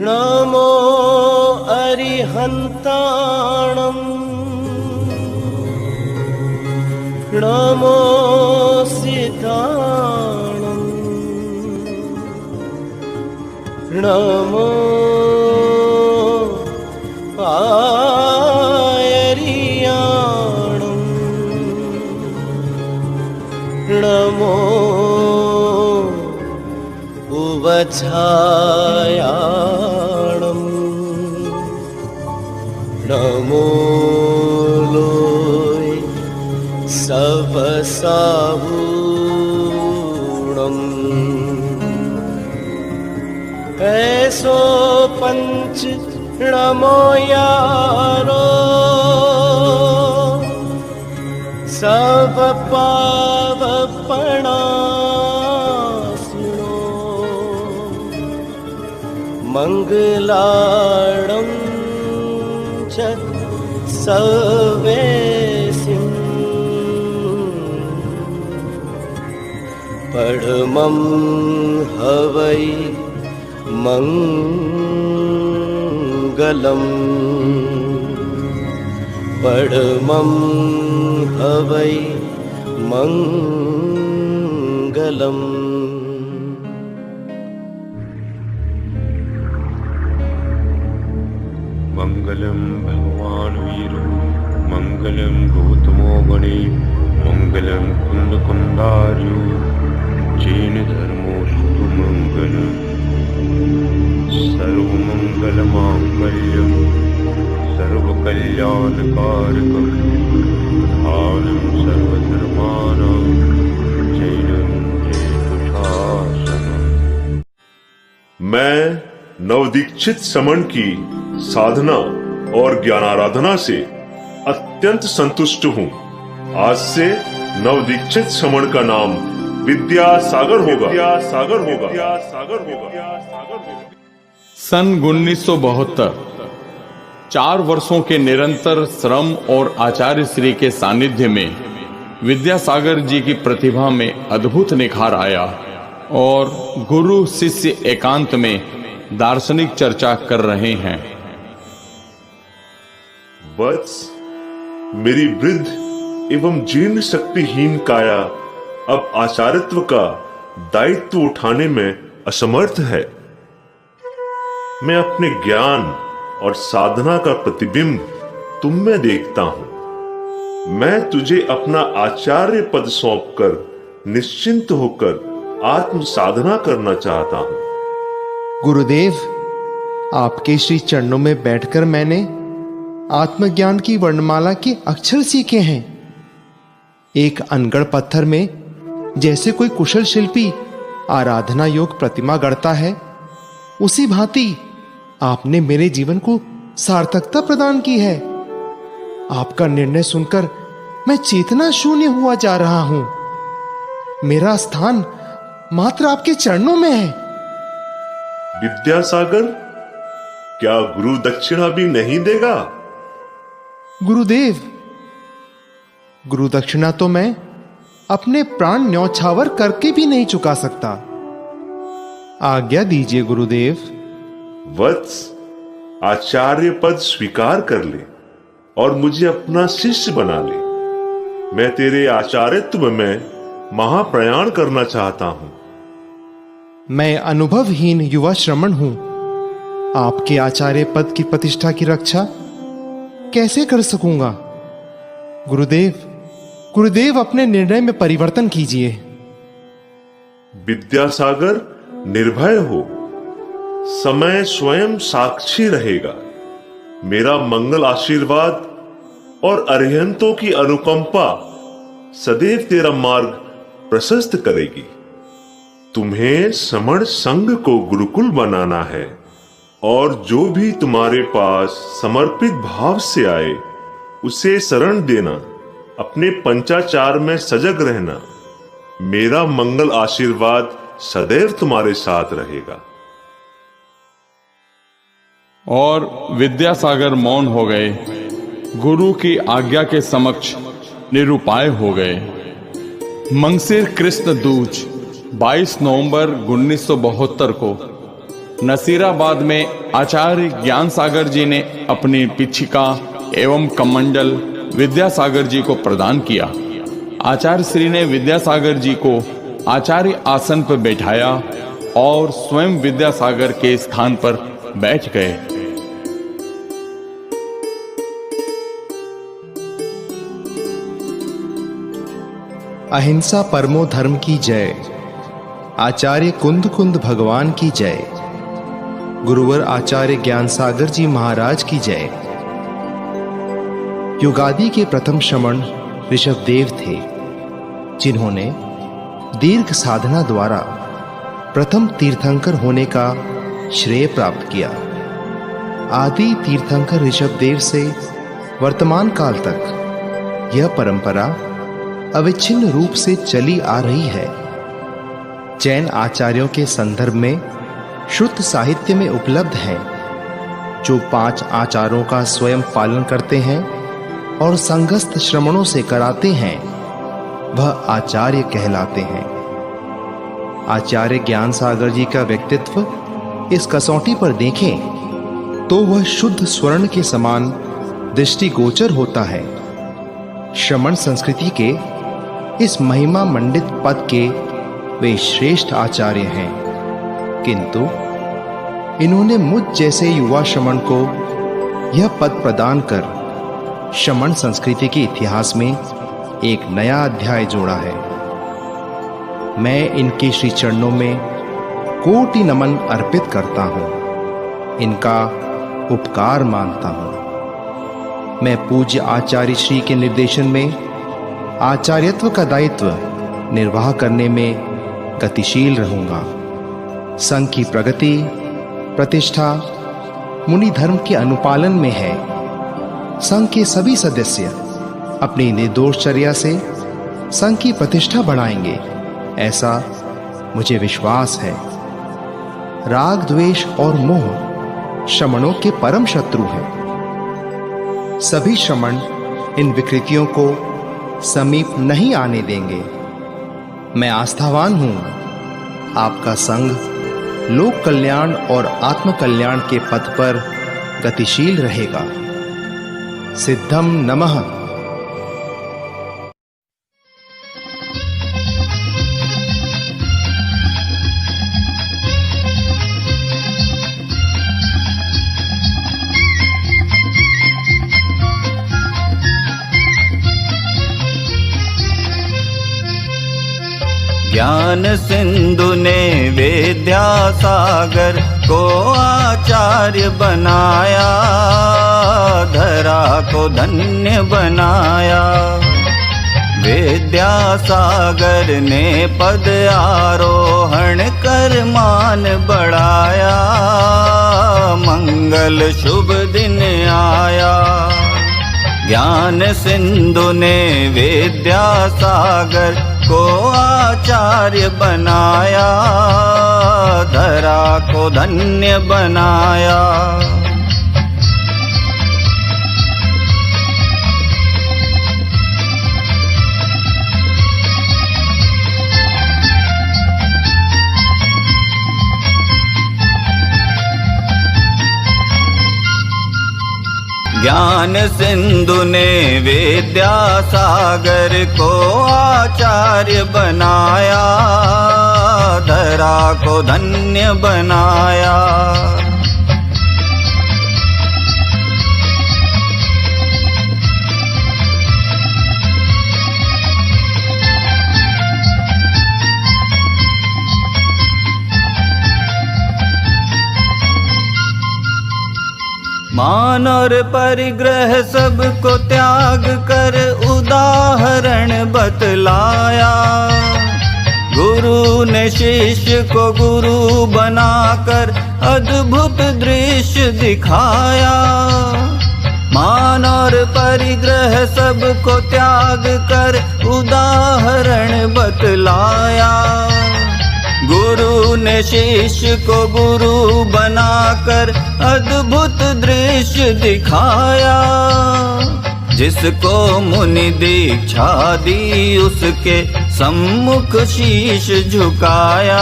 नमो अरिहन्ताणम् नमो सिद्धाणम् नमो आयरियाणम् नमो उवछायाणम् नमो लोय सवसाहूणम् ऐसो पंच नमो यारो सब पावपणासिनो मंगलाणं च सर्वेसिं परमं हवै मंगलम् परमं हवै मंगलम्। मंगलम भगवान वीरो मंगलम गौतमो गणे मंगलम कुंद कुंदार्यो जैन धर्मो सुमंगल सर्वमंगलमांगल्यं सर्वकल्याणकारकं प्रधानं सर्वधर्माणां जैनं जयतुषासनम्। मैं नवदीक्षित समण की साधना और ज्ञानाराधना से अत्यंत संतुष्ट हूँ। आज से नवदीक्षित समण का नाम विद्यासागर होगा। सन 1972 4 वर्षों के निरंतर श्रम और आचार्य श्री के सानिध्य में विद्यासागर जी की प्रतिभा में अद्भुत निखार आया और गुरु शिष्य एकांत में दार्शनिक चर्चा कर रहे हैं। वत्स, मेरी वृद्ध एवं जीर्ण शक्तिहीन काया अब आचार्यत्व का दायित्व उठाने में असमर्थ है। मैं अपने ज्ञान और साधना का प्रतिबिंब तुम में देखता हूं। मैं तुझे अपना आचार्य पद सौंपकर निश्चिंत होकर आत्म साधना करना चाहता हूं। गुरुदेव, आपके श्री चरणों में बैठकर मैंने आत्मज्ञान की वर्णमाला के अक्षर सीखे हैं। एक अनगढ़ पत्थर में जैसे कोई कुशल शिल्पी आराधना योग प्रतिमा गढ़ता है, उसी भांति आपने मेरे जीवन को सार्थकता प्रदान की है। आपका निर्णय सुनकर मैं चेतना शून्य हुआ जा रहा हूं। मेरा स्थान मात्र आपके चरणों में है। विद्यासागर, क्या गुरु दक्षिणा भी नहीं देगा? गुरुदेव, गुरु दक्षिणा तो मैं अपने प्राण न्यौछावर करके भी नहीं चुका सकता। आज्ञा दीजिए गुरुदेव। वत्स, आचार्य पद स्वीकार कर ले और मुझे अपना शिष्य बना ले। मैं तेरे आचार्यत्व में महाप्रयाण करना चाहता हूं। मैं अनुभवहीन युवा श्रमण हूं। आपके आचार्य पद की प्रतिष्ठा की रक्षा कैसे कर सकूंगा? गुरुदेव, गुरुदेव अपने निर्णय में परिवर्तन कीजिए। विद्यासागर, निर्भय हो। समय स्वयं साक्षी रहेगा। मेरा मंगल आशीर्वाद और अरिहंतों की अनुकंपा सदैव तेरा मार्ग प्रशस्त करेगी। तुम्हें समण संघ को गुरुकुल बनाना है और जो भी तुम्हारे पास समर्पित भाव से आए उसे शरण देना। अपने पंचाचार में सजग रहना। मेरा मंगल आशीर्वाद सदैव तुम्हारे साथ रहेगा। और विद्यासागर मौन हो गए, गुरु की आज्ञा के समक्ष निरुपाय हो गए। मंगसिर कृष्ण दूज 22 नवंबर 1972 को नसीराबाद में आचार्य ज्ञान सागर जी ने अपनी पिछिका एवं कमंडल विद्यासागर जी को प्रदान किया। आचार्य श्री ने विद्यासागर जी को आचार्य आसन पर बैठाया और स्वयं विद्यासागर के स्थान पर बैठ गए। अहिंसा परमो धर्म की जय। आचार्य कुंद कुंद भगवान की जय। गुरुवर आचार्य ज्ञान सागर जी महाराज की जय। युगादि के प्रथम श्रमण ऋषभदेव थे, जिन्होंने दीर्घ साधना द्वारा प्रथम तीर्थंकर होने का श्रेय प्राप्त किया। आदि तीर्थंकर ऋषभदेव से वर्तमान काल तक यह परंपरा अविच्छिन्न रूप से चली आ रही है। जैन आचार्यों के संदर्भ में शुद्ध साहित्य में उपलब्ध हैं, जो 5 आचारों का स्वयं पालन करते हैं और संगस्थ श्रमणों से कराते हैं, वह आचार्य कहलाते हैं। आचार्य ज्ञान सागर जी का व्यक्तित्व इस कसौटी पर देखें तो वह शुद्ध स्वर्ण के समान दृष्टिगोचर होता है। श्रमण संस्कृति के इस महिमा मंडित पद के वे श्रेष्ठ आचार्य हैं, किंतु इन्होंने मुझ जैसे युवा श्रमण को यह पद प्रदान कर श्रमण संस्कृति के इतिहास में एक नया अध्याय जोड़ा है। मैं इनके श्री चरणों में कोटि नमन अर्पित करता हूं, इनका उपकार मानता हूं। मैं पूज्य आचार्य श्री के निर्देशन में आचार्यत्व का दायित्व निर्वाह करने में गतिशील रहूंगा। संघ की प्रगति प्रतिष्ठा मुनि धर्म के अनुपालन में है। संघ के सभी सदस्य अपनी निर्दोषचर्या से संघ की प्रतिष्ठा बढ़ाएंगे, ऐसा मुझे विश्वास है। राग द्वेष और मोह श्रमणों के परम शत्रु हैं। सभी श्रमण इन विकृतियों को समीप नहीं आने देंगे। मैं आस्थावान हूं, आपका संघ लोक कल्याण और आत्म कल्याण के पथ पर गतिशील रहेगा। सिद्धम नमः। ज्ञान सिंधु ने विद्यासागर को आचार्य बनाया, धरा को धन्य बनाया। विद्यासागर ने पद आरोहण कर मान बढ़ाया, मंगल शुभ दिन आया। ज्ञान सिंधु ने विद्यासागर को आचार्य बनाया, धरा को धन्य बनाया। ज्ञान सिंधु ने विद्यासागर को आचार्य बनाया, धरा को धन्य बनाया। मान और परिग्रह सबको त्याग कर उदाहरण बतलाया। गुरु ने शिष्य को गुरु बनाकर अद्भुत दृश्य दिखाया। मान और परिग्रह सबको त्याग कर उदाहरण बतलाया। गुरु ने शिष्य को गुरु बनाकर अद्भुत दृश्य दिखाया। जिसको मुनि दीक्षा दी उसके सम्मुख शीश झुकाया।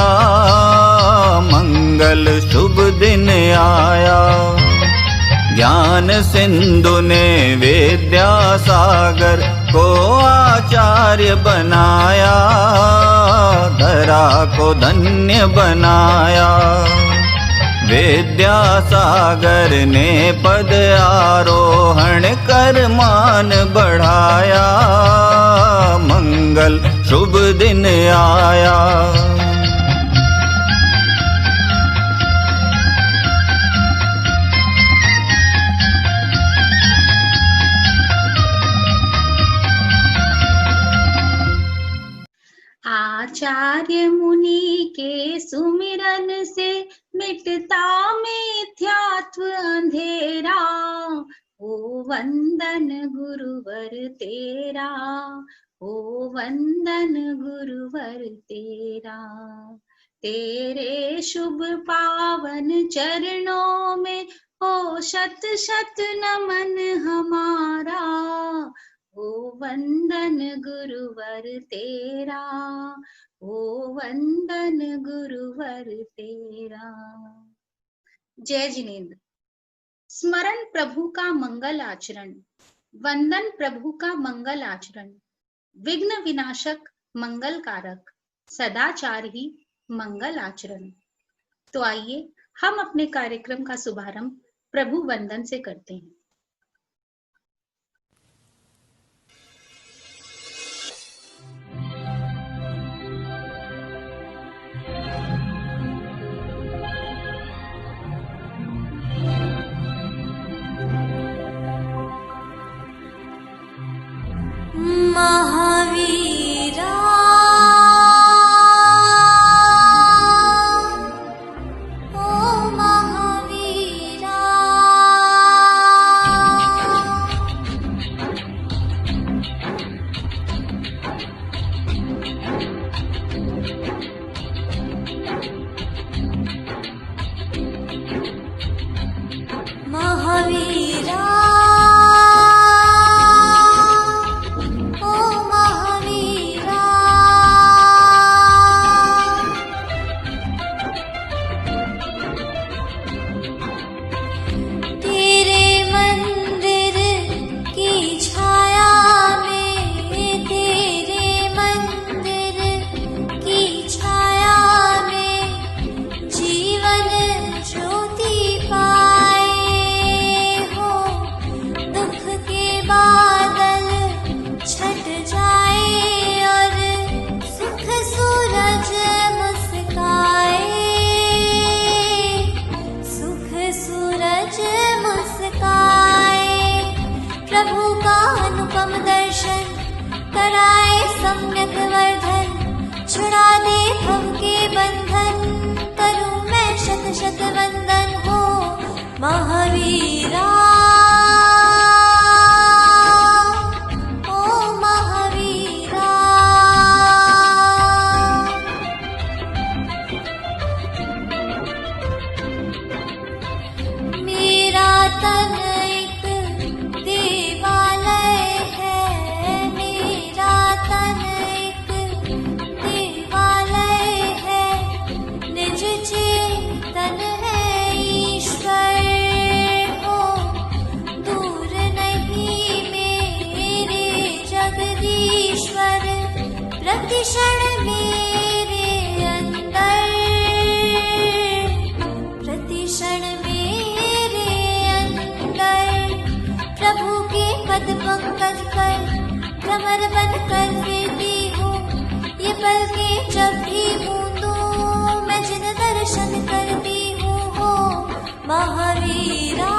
मंगल मंगल शुभ दिन आया। ज्ञान सिंधु ने विद्यासागर को आचार्य बनाया, धरा को धन्य बनाया। विद्यासागर ने पद आरोहण कर मान बढ़ाया, मंगल शुभ दिन आया। आचार्य मुनि के सुमिरन से मिटता मिथ्यात्व अंधेरा, ओ वंदन गुरुवर तेरा, ओ वंदन गुरुवर तेरा। तेरे शुभ पावन चरणों में ओ शत शत नमन हमारा, ओ वंदन गुरुवर तेरा, ओ वंदन गुरुवर तेरा। जय जिनेन्द्र। स्मरण प्रभु का मंगल आचरण, वंदन प्रभु का मंगल आचरण। विघ्न विनाशक मंगल कारक, सदाचार ही मंगल आचरण। तो आइए हम अपने कार्यक्रम का शुभारंभ प्रभु वंदन से करते हैं। महावीरा ओ महावीरा, महावीरा सम्यक वर्धन, छुड़ा दे भव के बंधन, करूं मैं शत शत वंदन हो महावीरा, ओ महावीरा। मेरा तन एक देवालय है, मेरा तन एक देवालय है, निज चेतन है ईश्वर हो, दूर नहीं मेरे जगदीश्वर, प्रतिक्षण मेरे अंदर, प्रतिक्षण मेरे अंदर, प्रभु के पद पंकज पर भ्रमर बन कर फिरती हूँ, ये पल के जब भी बूंदूं मैं जिन दर्शन करती हूँ हो महावीरा,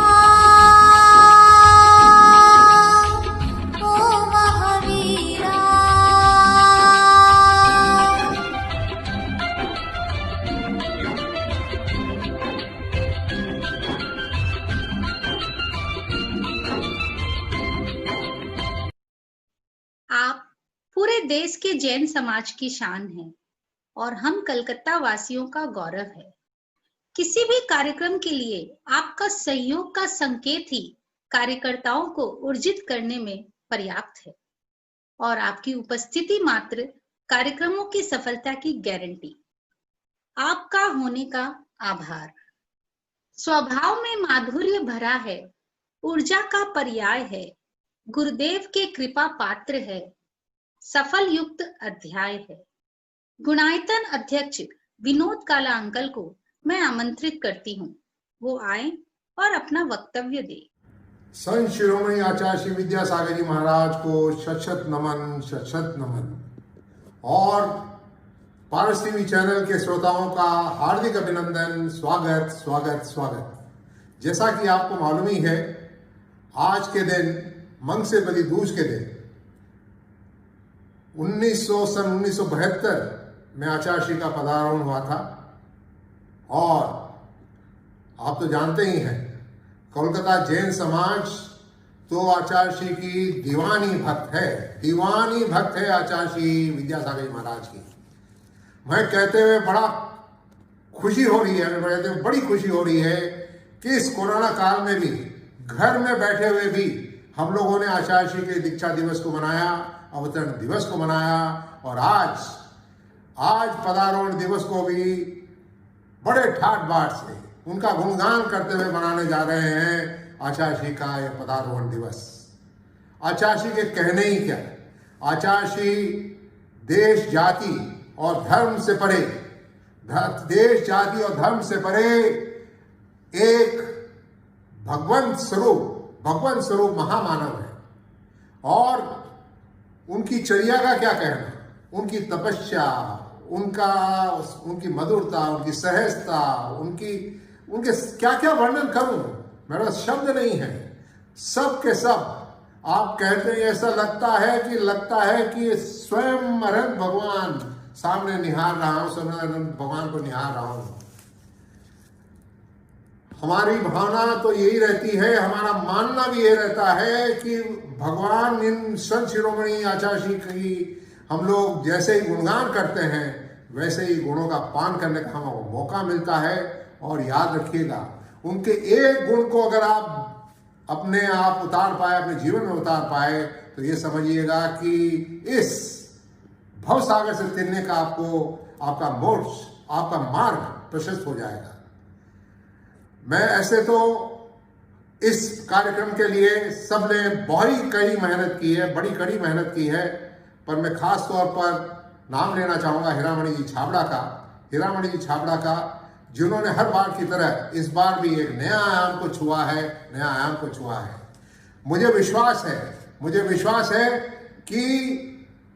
ओ महावीरा। आप पूरे देश के जैन समाज की शान हैं और हम कलकत्ता वासियों का गौरव है। किसी भी कार्यक्रम के लिए आपका सहयोग का संकेत ही कार्यकर्ताओं को ऊर्जित करने में पर्याप्त है और आपकी उपस्थिति मात्र कार्यक्रमों की सफलता की गारंटी। आपका होने का आभार। स्वभाव में माधुर्य भरा है, ऊर्जा का पर्याय है, गुरुदेव के कृपा पात्र है, सफल युक्त अध्याय है। गुणायतन अध्यक्ष विनोद काला अंकल को मैं आमंत्रित करती हूँ, वो आए और अपना वक्तव्य दे। संत शिरोमणि आचार्य श्री विद्यासागर जी महाराज को शत नमन, शत नमन। और पारस टीवी चैनल के श्रोताओं का हार्दिक अभिनंदन, स्वागत स्वागत स्वागत। जैसा कि आपको मालूम ही है, आज के दिन मंग से बली दूज के दिन 1972 में आचार्य श्री का पदारोहण हुआ था। और आप तो जानते ही हैं, कोलकाता जैन समाज तो आचार्य श्री की दीवानी भक्त है आचार्य श्री विद्यासागर जी महाराज की। मैं कहते हुए बड़ी खुशी हो रही है कि इस कोरोना काल में भी घर में बैठे हुए भी हम लोगों ने आचार्य श्री के दीक्षा दिवस को मनाया, अवतरण दिवस को मनाया, और आज पदारोहण दिवस को भी बड़े ठाट बाट से उनका गुणगान करते हुए मनाने जा रहे हैं आचार्य श्री का यह पदारोहण दिवस। आचार्य श्री के कहने ही क्या, आचार्य श्री देश जाति और धर्म से परे, एक भगवंत स्वरूप महामानव है। और उनकी चर्या का क्या कहना, उनकी तपस्या, उनकी मधुरता, उनकी सहजता, उनके क्या क्या वर्णन करूं, मेरा शब्द नहीं है। सब के सब आप कहते हैं, ऐसा लगता है कि स्वयं अनंत भगवान सामने निहार रहा हूं, स्वयं अनंत भगवान को निहार रहा हूं। हमारी भावना तो यही रहती है, हमारा मानना भी ये रहता है कि भगवान इन संत शिरोमणि आचार्य श्री की हम लोग जैसे ही गुणगान करते हैं, वैसे ही गुणों का पान करने का हमें मौका मिलता है। और याद रखिएगा, उनके एक गुण को अगर आप अपने आप उतार पाए, अपने जीवन में उतार पाए, तो ये समझिएगा कि इस भवसागर से तिरने का आपका मोक्ष, आपका मार्ग प्रशस्त हो जाएगा। मैं ऐसे तो इस कार्यक्रम के लिए सबने बहुत कड़ी मेहनत की है, बड़ी कड़ी मेहनत की है, पर मैं खास तौर पर नाम लेना चाहूँगा हीरामणि जी छाबड़ा का, जिन्होंने हर बार की तरह इस बार भी एक नया आयाम को छुआ है। मुझे विश्वास है कि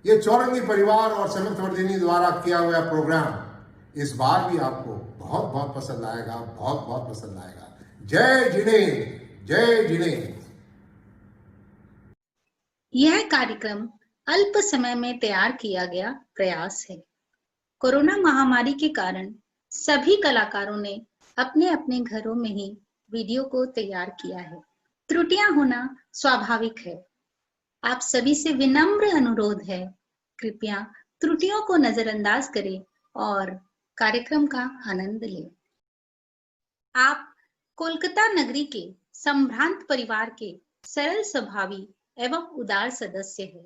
ये चौरंगी परिवार और समर्थ वर्धिनी द्वारा किया हुआ प्रोग्राम इस बार भी आपको बहुत पसंद आएगा। जय जिनेन्द्र। यह कार्यक्रम अल्प समय में तैयार किया गया प्रयास है। कोरोना महामारी के कारण सभी कलाकारों ने अपने अपने घरों में ही वीडियो को तैयार किया है। त्रुटियां होना स्वाभाविक है। आप सभी से विनम्र अनुरोध है, कृपया त्रुटियों को नजरअंदाज करें और कार्यक्रम का आनंद लें। आप कोलकाता नगरी के संभ्रांत परिवार के सरल स्वभावी एवं उदार सदस्य हैं।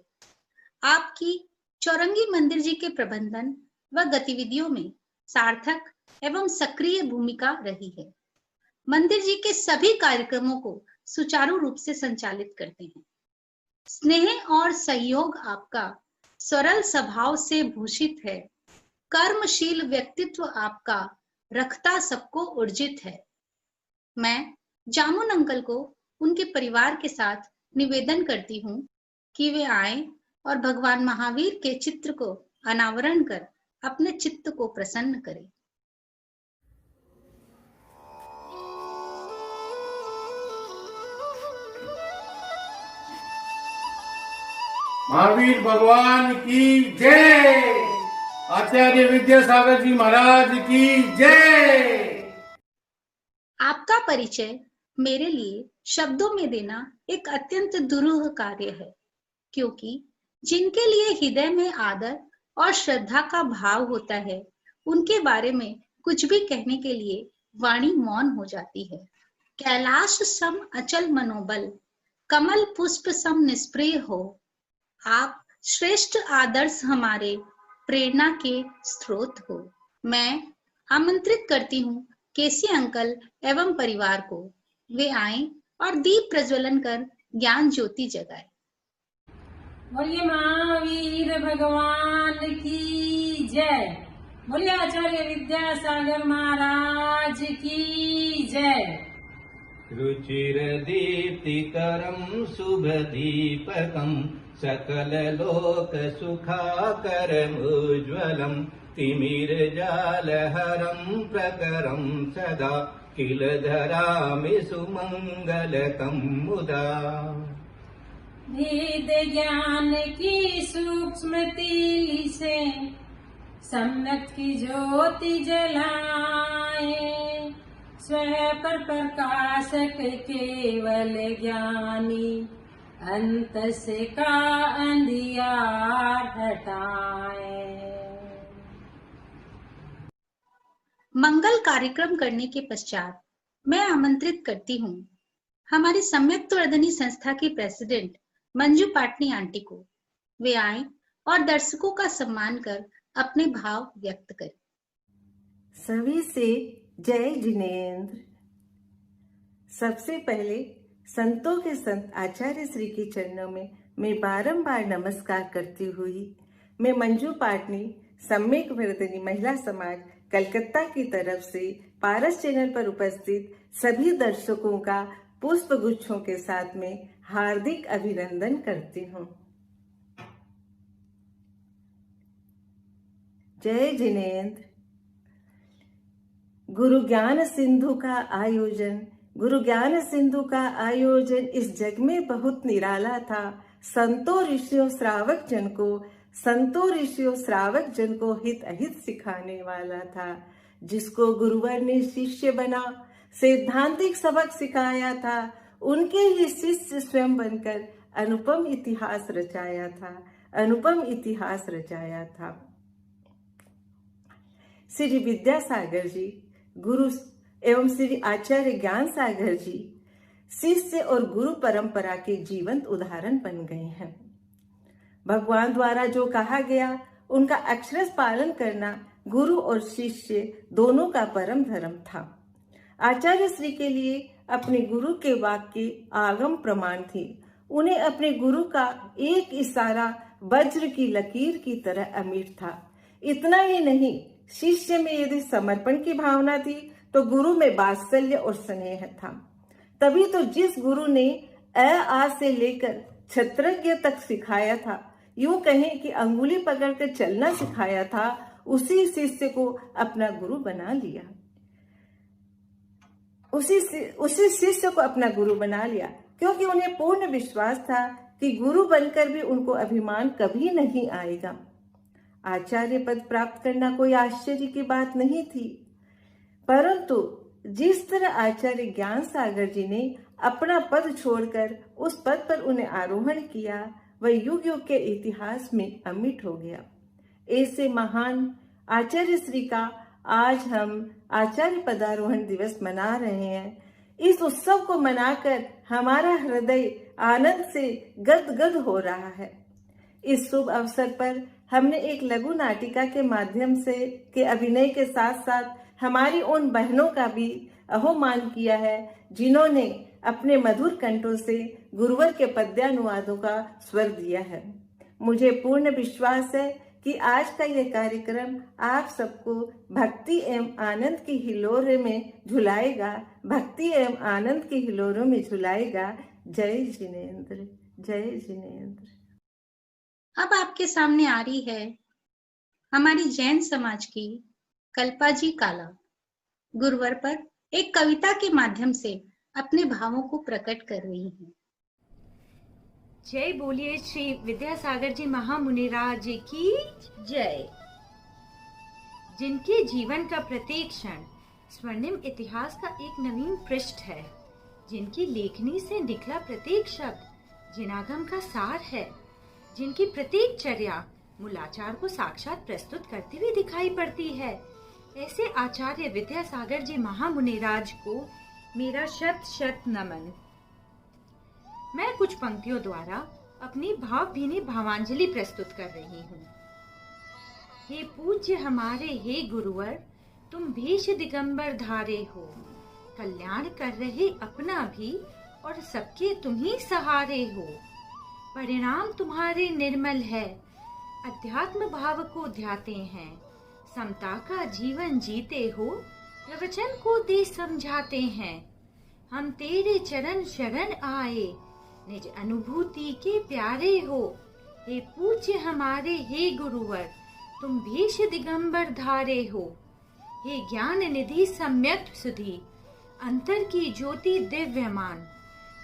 आपकी चौरंगी मंदिर जी के प्रबंधन व गतिविधियों में सार्थक एवं सक्रिय भूमिका रही है। मंदिर जी के सभी कार्यक्रमों को सुचारू रूप से संचालित करते हैं। स्नेह और सहयोग आपका सरल स्वभाव से भूषित है। कर्मशील व्यक्तित्व आपका रखता सबको ऊर्जित है। मैं जामुन अंकल को उनके परिवार के साथ निवेदन करती हूँ कि वे आए और भगवान महावीर के चित्र को अनावरण कर अपने चित्त को प्रसन्न करें। महावीर भगवान की जय। आचार्य विद्यासागर जी महाराज की जय। आपका परिचय मेरे लिए शब्दों में देना एक अत्यंत दुरूह कार्य है, क्योंकि जिनके लिए हृदय में आदर और श्रद्धा का भाव होता है, उनके बारे में कुछ भी कहने के लिए वाणी मौन हो जाती है। कैलाश सम अचल मनोबल, कमल पुष्प सम निष्प्रिय हो। आप श्रेष्ठ आदर्श हमारे प्रेरणा के स्रोत हो। मैं आमंत्रित करती हूँ केसी अंकल एवं परिवार को वे आएं और दीप प्रज्वलन कर ज्ञान ज्योति जगाए। बोलिए महावीर भगवान की जय। बोलिए आचार्य विद्यासागर महाराज की जय। रुचिरदीप्तिकरं शुभदीपकं सकललोकसुखाकरमुज्ज्वलं तिमिरजालहरं प्रकरं सदा किल धरामि सुमङ्गलकं मुदा। वेद ज्ञान की सूक्ष्म तीली से सम्यक की ज्योति जलाए, स्वपर प्रकाशक केवल ज्ञानी अंत से का अंधियार हटाए। मंगल कार्यक्रम करने के पश्चात मैं आमंत्रित करती हूँ हमारी सम्यक वर्धनी संस्था की प्रेसिडेंट मंजू पाटनी आंटी को। वे आए और दर्शकों का सम्मान कर अपने भाव व्यक्त करें। सभी से जय जिनेन्द्र। सबसे पहले संतों के संत आचार्य श्री के चरणों में मैं बारंबार नमस्कार करती हुई मैं मंजू पाटनी सम्यक वर्धनी महिला समाज कलकत्ता की तरफ से पारस चैनल पर उपस्थित सभी दर्शकों का पुष्प गुच्छों के साथ में हार्दिक अभिनंदन करती हूँ। जय जिनेन्द्र। गुरु ज्ञान सिंधु का आयोजन इस जग में बहुत निराला था। संतों ऋषियों श्रावक जन को हित अहित सिखाने वाला था, जिसको गुरुवर ने शिष्य बना सैद्धांतिक सबक सिखाया था। उनके ही शिष्य स्वयं बनकर अनुपम इतिहास रचाया था। श्री विद्यासागर जी गुरु एवं श्री आचार्य ज्ञान सागर जी शिष्य और गुरु परंपरा के जीवंत उदाहरण बन गए हैं। भगवान द्वारा जो कहा गया उनका अक्षरश पालन करना गुरु और शिष्य दोनों का परम धर्म था। आचार्य श्री के लिए अपने गुरु के वाक्य आगम प्रमाण थे। उन्हें अपने गुरु का एक इशारा वज्र की लकीर की तरह अमिट था। इतना ही नहीं, शिष्य में यदि समर्पण की भावना थी तो गुरु में वात्सल्य और स्नेह था। तभी तो जिस गुरु ने आ से लेकर क्षत्रज्ञ तक सिखाया था, यूं कहें कि अंगुली पकड़कर चलना सिखाया था, उसी शिष्य को अपना गुरु बना लिया। उसी शिष्य को अपना गुरु बना लिया, क्योंकि उन्हें पूर्ण विश्वास था कि गुरु बनकर भी उनको अभिमान कभी नहीं आएगा। आचार्य पद प्राप्त करना कोई आश्चर्य की बात नहीं थी, परंतु जिस तरह आचार्य ज्ञान सागर जी ने अपना पद छोड़कर उस पद पर उन्हें आरोहण किया, वह युग युग के इतिहास में अमिट हो गया। ऐसे महान आचार्य श्री का आज हम आचार्य पदारोहण दिवस मना रहे हैं। इस उत्सव को मनाकर हमारा हृदय आनंद से गदगद हो रहा है। इस शुभ अवसर पर हमने एक लघु नाटिका के माध्यम से के अभिनय के साथ साथ हमारी उन बहनों का भी अहोमान किया है, जिन्होंने अपने मधुर कंठों से गुरुवर के पद्यानुवादों का स्वर दिया है। मुझे पूर्ण विश्वास है कि आज का यह कार्यक्रम आप सबको भक्ति एवं आनंद की हिलोरे में झुलाएगा, जय जिनेन्द्र, जय जिनेन्द्र। अब आपके सामने आ रही है हमारी जैन समाज की कल्पा जी काला, गुरुवर पर एक कविता के माध्यम से अपने भावों को प्रकट कर रही हैं। जय बोलिए श्री विद्यासागर जी महामुनिराज जी की जय। जिनके जीवन का प्रत्येक क्षण स्वर्णिम इतिहास का एक नवीन पृष्ठ है, जिनकी लेखनी से निकला प्रत्येक शब्द जिनागम का सार है, जिनकी प्रत्येक चर्या मूलाचार को साक्षात प्रस्तुत करती हुई दिखाई पड़ती है, ऐसे आचार्य विद्यासागर जी महामुनिराज को मेरा शत शत नमन। मैं कुछ पंक्तियों द्वारा अपनी भावभीनी भावांजलि प्रस्तुत कर रही हूँ। हे पूज्य हमारे हे गुरुवर, तुम भेष दिगंबर धारे हो। कल्याण कर रहे अपना भी और सबके तुम ही सहारे हो। परिणाम तुम्हारे निर्मल है, अध्यात्म भाव को ध्याते हैं। समता का जीवन जीते हो, प्रवचन को दे समझाते हैं। हम तेरे चरण शरण आए, निज अनुभूति के प्यारे हो। हे पूज्य हमारे हे गुरुवर, तुम भेष दिगंबर धारे हो। हे ज्ञान निधि सम्यक सुधी, अंतर की ज्योति दिव्यमान।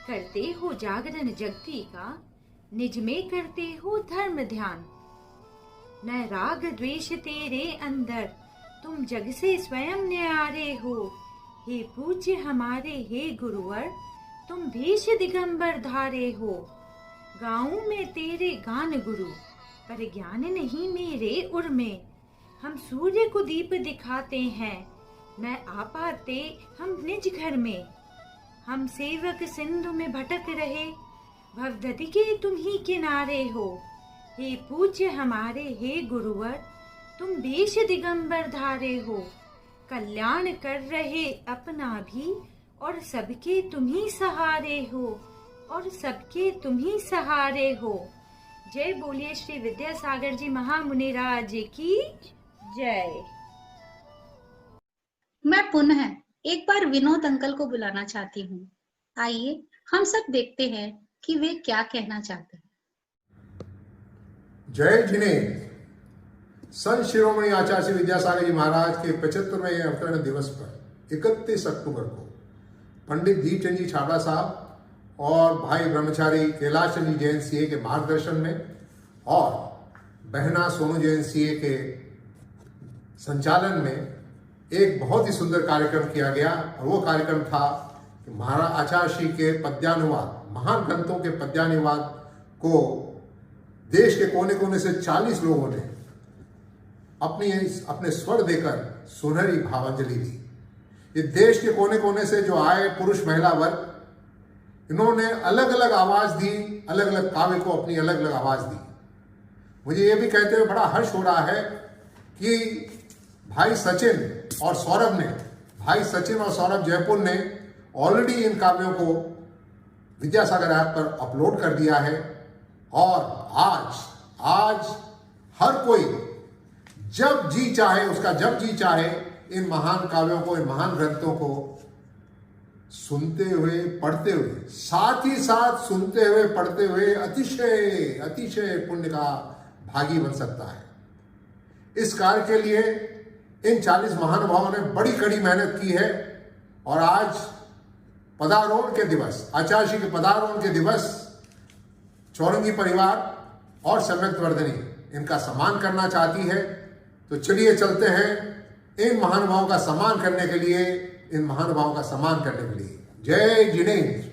करते हो जागरण जगती का, निज में करते हो धर्म ध्यान। न राग द्वेष तेरे अंदर, तुम जग से स्वयं न्यारे हो। हे पूज्य हमारे हे गुरुवर, तुम भेष दिगंबर धारे हो। गाऊं में तेरे गान गुरु, पर ज्ञान नहीं मेरे उर में। हम सूर्य को दीप दिखाते हैं, न आ पाते हम निज घर में। हम सेवक सिंधु में भटक रहे, भवदति के तुम ही किनारे हो। हे पूज्य हमारे हे गुरुवर, तुम भेष दिगंबर धारे हो। कल्याण कर रहे अपना भी और सबके तुम ही सहारे हो, और सबके तुम ही सहारे हो। जय बोलिए श्री विद्यासागर जी महामुनि राज की जय। मैं पुनः एक बार विनोद अंकल को बुलाना चाहती हूँ। आइए हम सब देखते हैं कि वे क्या कहना चाहते हैं। जय जिनेन्द्र। संत शिरोमणि आचार्य श्री विद्यासागर जी महाराज के 75वें अवतरण दिवस पर 31 अक्टूबर को पंडित दीपचंद जी छाबड़ा साहब और भाई ब्रह्मचारी कैलाश चंद जी जैन सीए के मार्गदर्शन में और बहना सोनू जैन सीए के संचालन में एक बहुत ही सुंदर कार्यक्रम किया गया। और वो कार्यक्रम था कि महाराज आचार्य श्री के पद्यानुवाद, महान ग्रंथों के पद्यानुवाद को देश के कोने कोने से 40 लोगों ने अपने स्वर देकर सुनहरी भावांजलि दी। ये देश के कोने कोने से जो आए पुरुष महिला वर्ग, इन्होंने अलग अलग आवाज दी, अलग अलग काव्य को अपनी अलग अलग आवाज दी। मुझे ये भी कहते हुए बड़ा हर्ष हो रहा है कि भाई सचिन और सौरभ जयपुर ने ऑलरेडी इन काव्यों को विद्यासागर ऐप पर अपलोड कर दिया है। और आज हर कोई जब जी चाहे इन महान काव्यों को, इन महान ग्रंथों को सुनते हुए, पढ़ते हुए, साथ ही साथ सुनते हुए, पढ़ते हुए अतिशय पुण्य का भागी बन सकता है। इस कार्य के लिए इन 40 महानुभावों ने बड़ी कड़ी मेहनत की है। और आज पदारोहण के दिवस, आचार्य श्री के पदारोहण के दिवस, चौरंगी परिवार और सम्यक वर्धनी इनका सम्मान करना चाहती है। तो चलिए चलते हैं इन महानुभावों का सम्मान करने के लिए, जय जिनेन्द्र।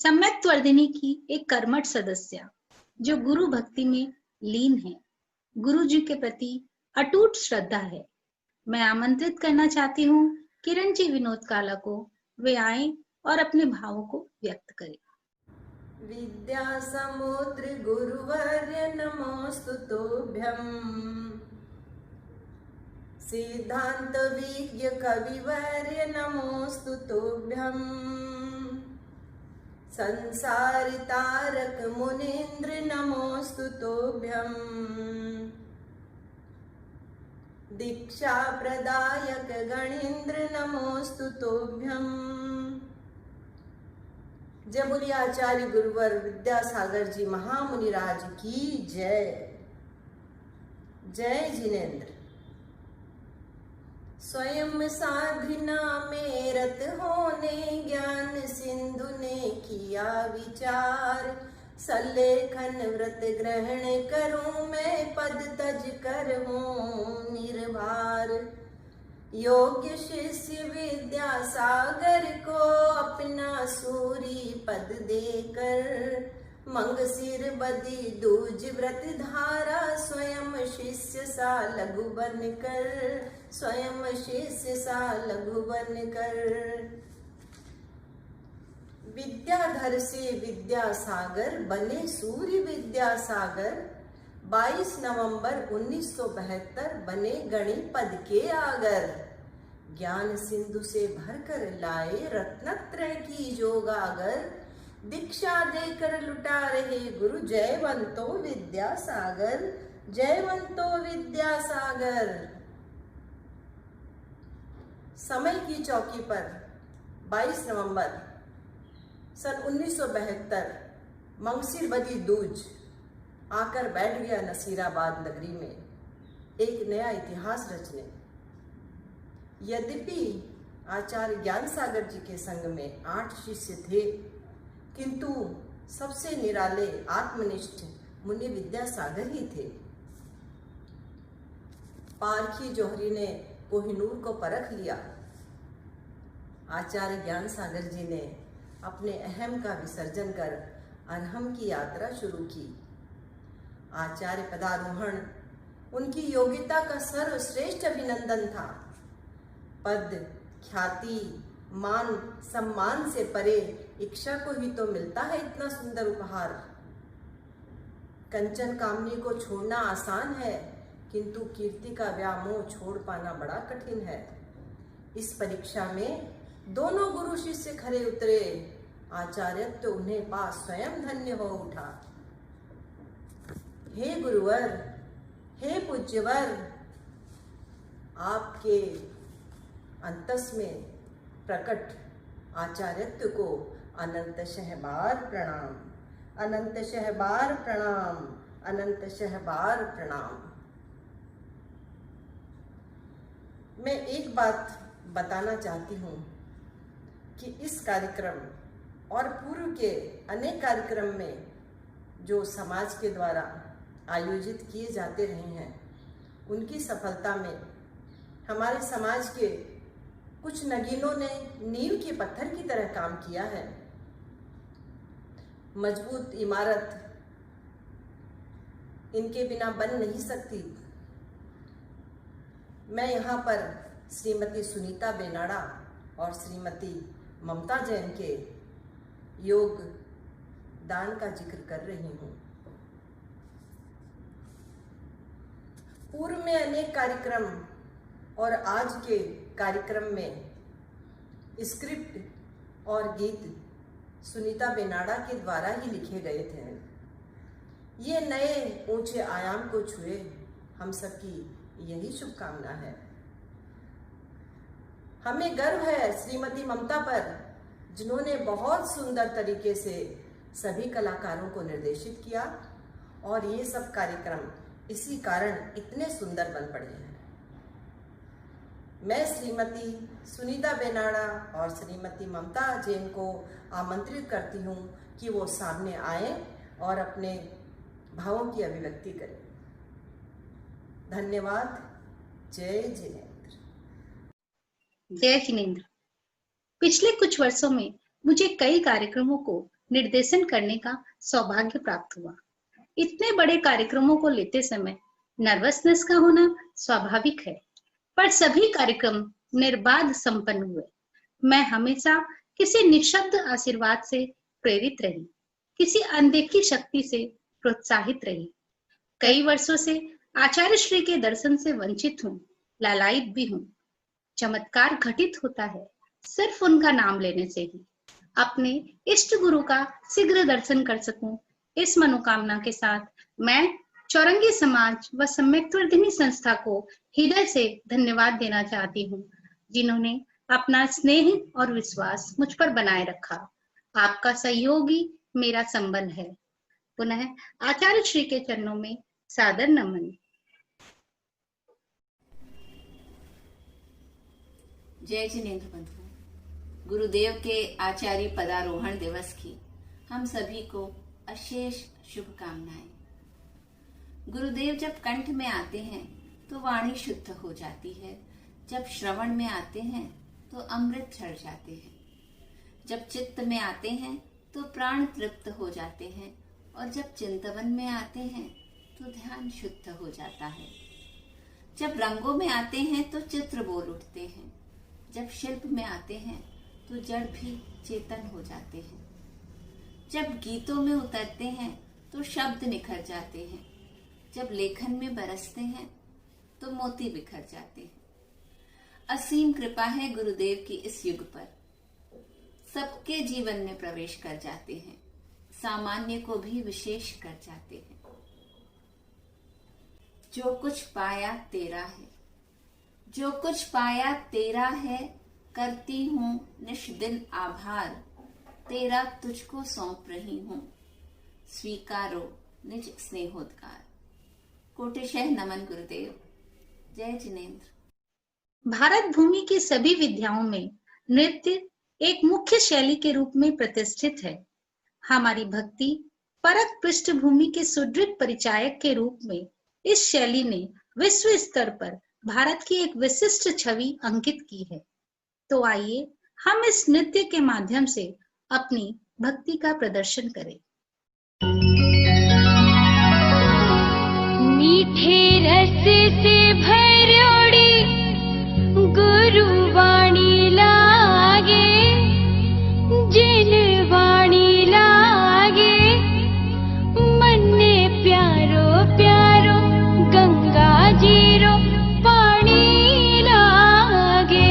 सम्यक्तवर्धिनी की एक कर्मठ सदस्य जो गुरु भक्ति में लीन है, गुरु जी के प्रति अटूट श्रद्धा है। मैं आमंत्रित करना चाहती हूँ किरण जी विनोद काला को, वे आए और अपने भावों को व्यक्त करें। विद्या समुद्र गुरुवर्य नमोस्तु तोभ्यं, सिद्धांत विज्ञ कविवर्य नमोस्तु तोभ्यं, संसारि तारक मुनीन्द्र नमोस्तु तोभ्यं, दीक्षा प्रदायक गणेन्द्र नमोस्तु तोभ्यं। जय बोलिए आचार्य गुरुवर विद्यासागर जी महामुनिराज की जय। जय जिनेन्द्र। स्वयं साधना में रत होने ज्ञान सिंधु ने किया विचार, सल्लेखन व्रत ग्रहण करूं मैं पद तज कर हूं निर्भार। योग्य शिष्य विद्यासागर को अपना सूरी पद देकर, मंग सिर बदी दूज व्रत धारा, स्वयं शिष्य सा लघु बन कर, स्वयं शिष्य सा लघु बन कर। विद्याधर से विद्यासागर बने सूर्य विद्यासागर, 22 नवंबर 1972 बने गणिपद के आगर। ज्ञान सिंधु से भरकर लाए रत्नत्रय की जोगागर, दीक्षा देकर लुटा रहे गुरु जयवंतो विद्यासागर, जयवंतो विद्यासागर। समय की चौकी पर 22 नवंबर सन 1972 मंगसिर बदी दूज आकर बैठ गया नसीराबाद नगरी में एक नया इतिहास रचने। यद्यपि आचार्य ज्ञान सागर जी के संग में 8 शिष्य थे, किंतु सबसे निराले आत्मनिष्ठ मुनि विद्यासागर ही थे। पारखी जोहरी ने कोहिनूर को परख लिया। आचार्य ज्ञान सागर जी ने अपने अहम का विसर्जन कर अरहम की यात्रा शुरू की। आचार्य पदारोहण उनकी योग्यता का सर्वश्रेष्ठ अभिनंदन था। पद, ख्याति, मान, सम्मान से परे इच्छा को ही तो मिलता है इतना सुंदर उपहार। कंचन कामनी को छोड़ना आसान है, किंतु कीर्ति का व्यामोह छोड़ पाना बड़ा कठिन है। इस परीक्षा में दोनों गुरु शिष्य खरे उतरे। आचार्यत्व तो उन्हें पास स्वयं धन्य हो उठा। हे गुरुवर, हे पूज्यवर, आपके अंतस में प्रकट आचार्यत्व को अनंत शहबार प्रणाम, अनंत शहबार प्रणाम, अनंत शहबार प्रणाम। मैं एक बात बताना चाहती हूँ कि इस कार्यक्रम और पूर्व के अनेक कार्यक्रम में जो समाज के द्वारा आयोजित किए जाते रहे हैं, उनकी सफलता में हमारे समाज के कुछ नगीनों ने नींव के पत्थर की तरह काम किया है। मजबूत इमारत इनके बिना बन नहीं सकती। मैं यहाँ पर श्रीमती सुनीता बेनाड़ा और श्रीमती ममता जैन के योग दान का जिक्र कर रही हूँ। पूर्व में अनेक कार्यक्रम और आज के कार्यक्रम में स्क्रिप्ट और गीत सुनीता बेनाड़ा के द्वारा ही लिखे गए थे। ये नए ऊंचे आयाम को छुए, हम सबकी यही शुभकामना है। हमें गर्व है श्रीमती ममता पर, जिन्होंने बहुत सुंदर तरीके से सभी कलाकारों को निर्देशित किया और ये सब कार्यक्रम इसी कारण इतने सुंदर बन पड़े हैं। मैं श्रीमती सुनीता बेनाड़ा और श्रीमती ममता जैन को आमंत्रित करती हूँ कि वो सामने आए और अपने भावों की अभिव्यक्ति करें। धन्यवाद। जय जिनेन्द्र। जय जिनेन्द्र। पिछले कुछ वर्षों में मुझे कई कार्यक्रमों को निर्देशन करने का सौभाग्य प्राप्त हुआ। इतने बड़े कार्यक्रमों को लेते समय नर्वसनेस का होना स्वाभाविक है, पर सभी कार्यक्रम निर्बाध संपन्न हुए। मैं हमेशा किसी निशब्द आशीर्वाद से प्रेरित रही, किसी अनदेखी शक्ति से प्रोत्साहित रही। कई वर्षों से आचार्य श्री के दर्शन से वंचित हूँ, लालायित भी हूँ। चमत्कार घटित होता है सिर्फ उनका नाम लेने से ही। अपने इष्ट गुरु का शीघ्र दर्शन कर सकूं, इस मनोकामना के साथ मैं चौरंगी समाज व सम्यक्तवर्धिनी संस्था को हृदय से धन्यवाद देना चाहती हूँ, जिन्होंने अपना स्नेह और विश्वास मुझ पर बनाए रखा। आपका सहयोग ही मेरा संबल है। पुनः आचार्य श्री के चरणों में सादर नमन। जय जिनेंद्र बंधु। गुरुदेव के आचार्य पदारोहण दिवस की हम सभी को अशेष शुभकामनाएं। गुरुदेव जब कंठ में आते हैं तो वाणी शुद्ध हो जाती है, जब श्रवण में आते हैं तो अमृत झड़ जाते हैं, जब चित्त में आते हैं तो प्राण तृप्त हो जाते हैं, और जब चिंतवन में आते हैं तो ध्यान शुद्ध हो जाता है। जब रंगों में आते हैं तो चित्र बोल उठते हैं, जब शिल्प में आते हैं तो जड़ भी चेतन हो जाते हैं, जब गीतों में उतरते हैं तो शब्द निखर जाते हैं, जब लेखन में बरसते हैं तो मोती बिखर जाते हैं। असीम कृपा है गुरुदेव की इस युग पर, सबके जीवन में प्रवेश कर जाते हैं, सामान्य को भी विशेष कर जाते हैं। जो कुछ पाया तेरा है, जो कुछ पाया तेरा है, करती हूँ निष्दिन आभार, तेरा तुझको सौंप रही हूँ, स्वीकारो निज स्नेहोद्गार। कोटिशः नमन गुरुदेव। जय जिनेंद्र। भारत भूमि की सभी विद्याओं में नृत्य एक मुख्य शैली के रूप में प्रतिष्ठित है। हमारी भक्ति परक पृष्ठभूमि के सुदृढ़ परिचायक के रूप में इस शैली ने विश्व स्तर पर भारत की एक विशिष्ट छवि अंकित की है। तो आइए हम इस नृत्य के माध्यम से अपनी भक्ति का प्रदर्शन करें। मीठे रस से भरोड़ी गुरु वाणी लागे, जिन वाणी लागे मन में प्यारो प्यारो गंगा जीरो पानी लागे।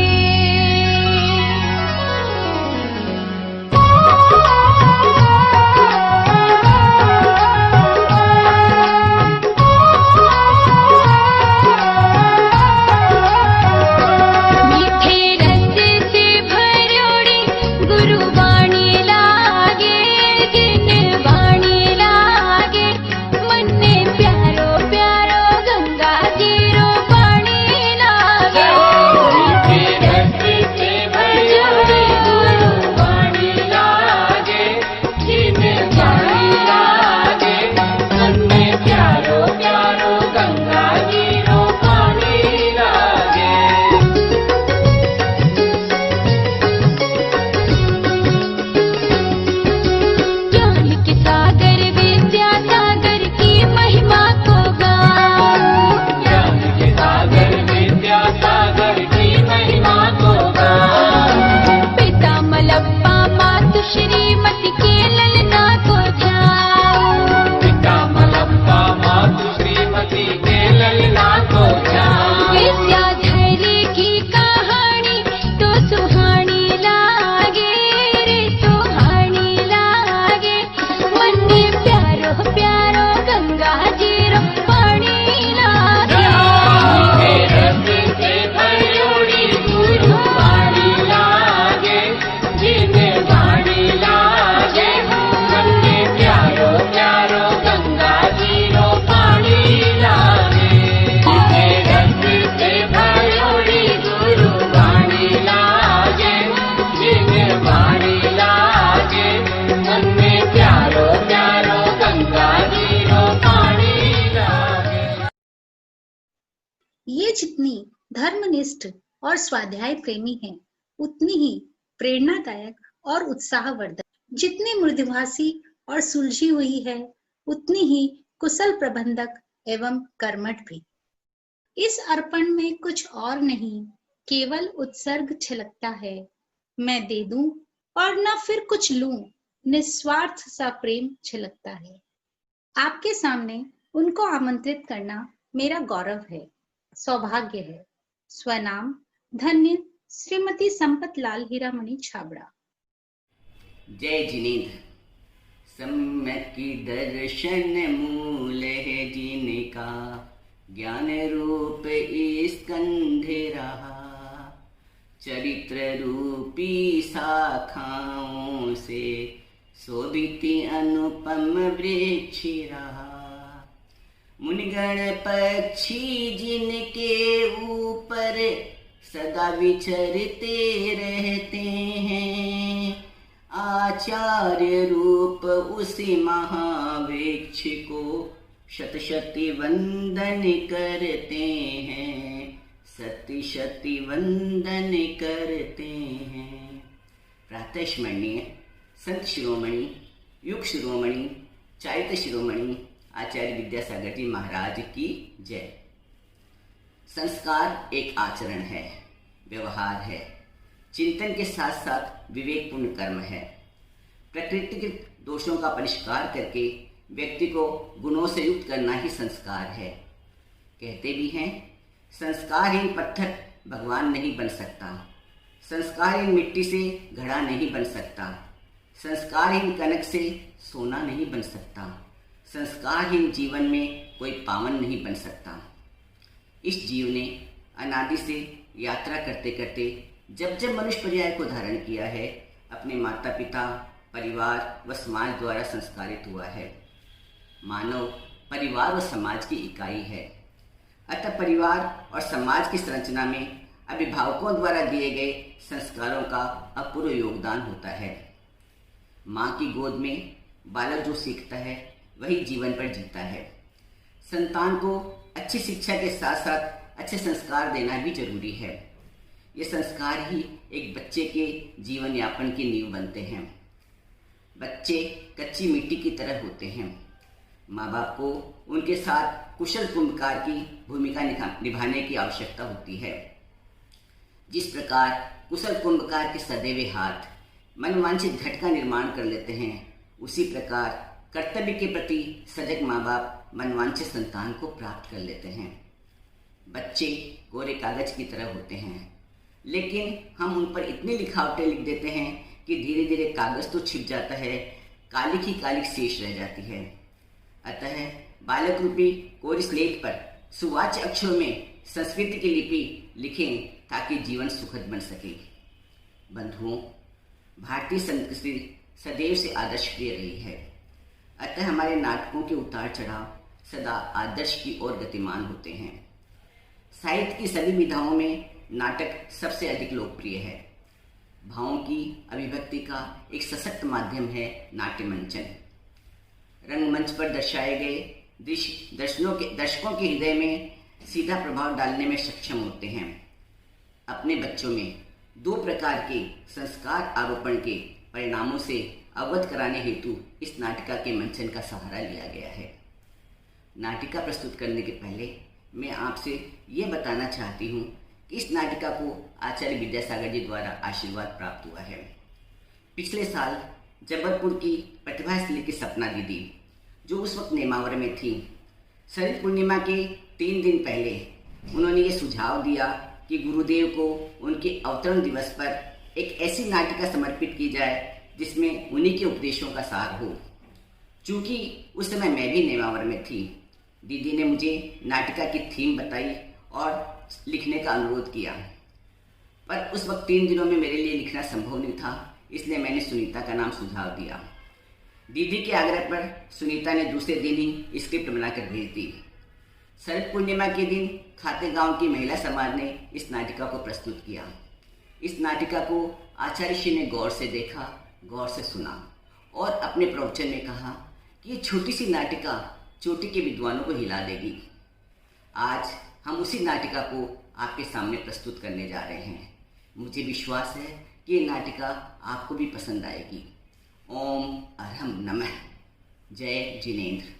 ये जितनी धर्मनिष्ठ और स्वाध्याय प्रेमी हैं, उतनी ही प्रेरणादायक और उत्साहवर्धक। जितनी मृदुभाषी और सुलझी हुई है, उतनी ही कुशल प्रबंधक एवं कर्मठ भी। इस अर्पण में कुछ और नहीं, केवल उत्सर्ग छलकता है। मैं दे दूं और न फिर कुछ लूं, निस्वार्थ सा प्रेम छलकता है। आपके सामने उनको आमंत्रित करना मेरा गौरव है, सौभाग्य है। स्वनाम धन्य श्रीमती संपत लाल हीरामणि छाबड़ा। जय जिनेंद्र। सम्यक की दर्शन मूल है जिनका, ज्ञान रूप स्कंधे रहा, चरित्र रूपी शाखाओं से शोभित अनुपम वृक्ष रहा। मुनिगण पक्षी जिनके ऊपर सदा विचरते रहते हैं, आचार्य रूप उसी महावृक्ष को शत शति वंदन करते हैं, सती शति वंदन करते हैं। प्रातः स्मरणीय संत शिरोमणि, युग शिरोमणि, चारित्र शिरोमणि आचार्य विद्यासागर जी महाराज की जय। संस्कार एक आचरण है, व्यवहार है, चिंतन के साथ साथ विवेकपूर्ण कर्म है। प्रकृति के दोषों का परिष्कार करके व्यक्ति को गुणों से युक्त करना ही संस्कार है। कहते भी हैं, संस्कारहीन पत्थर भगवान नहीं बन सकता, संस्कारहीन मिट्टी से घड़ा नहीं बन सकता, संस्कारहीन कनक से सोना नहीं बन सकता, संस्कारहीन जीवन में कोई पावन नहीं बन सकता। इस जीव ने अनादि से यात्रा करते करते जब जब मनुष्य पर्याय को धारण किया है, अपने माता पिता, परिवार व समाज द्वारा संस्कारित हुआ है। मानव परिवार व समाज की इकाई है, अतः परिवार और समाज की संरचना में अभिभावकों द्वारा दिए गए संस्कारों का अपूर्व योगदान होता है। माँ की गोद में बालक जो सीखता है वही जीवन पर जीता है। संतान को अच्छी शिक्षा के साथ साथ अच्छे संस्कार देना भी जरूरी है। ये संस्कार ही एक बच्चे के जीवन यापन की नींव बनते हैं। बच्चे कच्ची मिट्टी की तरह होते हैं। माँ बाप को उनके साथ कुशल कुंभकार की भूमिका निभाने की आवश्यकता होती है। जिस प्रकार कुशल कुंभकार के सदैव हाथ मनवांछित घट का निर्माण कर लेते हैं, उसी प्रकार कर्तव्य के प्रति सजग माँ बाप मनवांछित संतान को प्राप्त कर लेते हैं। बच्चे कोरे कागज की तरह होते हैं, लेकिन हम उन पर इतनी लिखावटें लिख देते हैं कि धीरे धीरे कागज तो छिप जाता है, कालिक ही कालिक शेष रह जाती है। अतः बालक रूपी कोरी स्लेट पर सुवाच्य अक्षरों में संस्कृति की लिपि लिखें ताकि जीवन सुखद बन सके। बंधुओं, भारतीय संस्कृति सदैव से आदर्श प्रिय रही है, अतः हमारे नाटकों के उतार चढ़ाव सदा आदर्श की ओर गतिमान होते हैं। साहित्य की सभी विधाओं में नाटक सबसे अधिक लोकप्रिय है। भावों की अभिव्यक्ति का एक सशक्त माध्यम है नाट्य मंचन। रंगमंच पर दर्शाए गए दृश्य दर्शकों के हृदय में सीधा प्रभाव डालने में सक्षम होते हैं। अपने बच्चों में 2 प्रकार के संस्कार आरोपण के परिणामों से अवगत कराने हेतु इस नाटिका के मंचन का सहारा लिया गया है। नाटिका प्रस्तुत करने के पहले मैं आपसे ये बताना चाहती हूँ कि इस नाटिका को आचार्य विद्यासागर जी द्वारा आशीर्वाद प्राप्त हुआ है। पिछले साल जबलपुर की प्रतिभाशाली की सपना दीदी, जो उस वक्त नेमावर में थी, शरद पूर्णिमा के 3 दिन पहले उन्होंने ये सुझाव दिया कि गुरुदेव को उनके अवतरण दिवस पर एक ऐसी नाटिका समर्पित की जाए जिसमें उन्हीं के उपदेशों का सार हो। चूँकि उस समय मैं भी नेमावर में थी, दीदी ने मुझे नाटिका की थीम बताई और लिखने का अनुरोध किया, पर उस वक्त 3 दिनों में मेरे लिए लिखना संभव नहीं था, इसलिए मैंने सुनीता का नाम सुझाव दिया। दीदी के आग्रह पर सुनीता ने दूसरे दिन ही स्क्रिप्ट बनाकर भेज दी। शरद पूर्णिमा के दिन खाते गांव की महिला समाज ने इस नाटिका को प्रस्तुत किया। इस नाटिका को आचार्य श्री ने गौर से देखा, गौर से सुना और अपने प्रवचन में कहा कि ये छोटी सी नाटिका चोटी के विद्वानों को हिला देगी। आज हम उसी नाटिका को आपके सामने प्रस्तुत करने जा रहे हैं। मुझे विश्वास है कि ये नाटिका आपको भी पसंद आएगी ओम अरहम नमः। जय जिनेंद्र।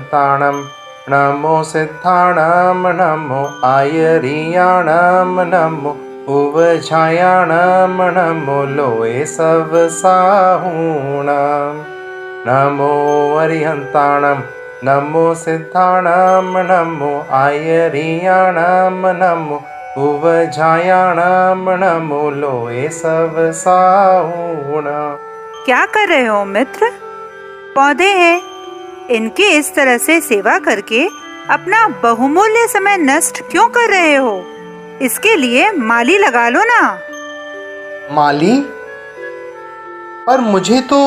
अरिहन्ताणं नमो सिद्धाणं नमो आयरियाणं नमो उवझायाणं नमो लोए सब साहूणं नमो अरिहन्ताणं नमो सिद्धाणं नमो आयरियाणं नमो उवझायाणं नमो लोए सब साहूणं। क्या कर रहे हो मित्र? पौधे हैं, इनकी इस तरह से सेवा करके अपना बहुमूल्य समय नष्ट क्यों कर रहे हो? इसके लिए माली लगा लो ना। माली? पर मुझे तो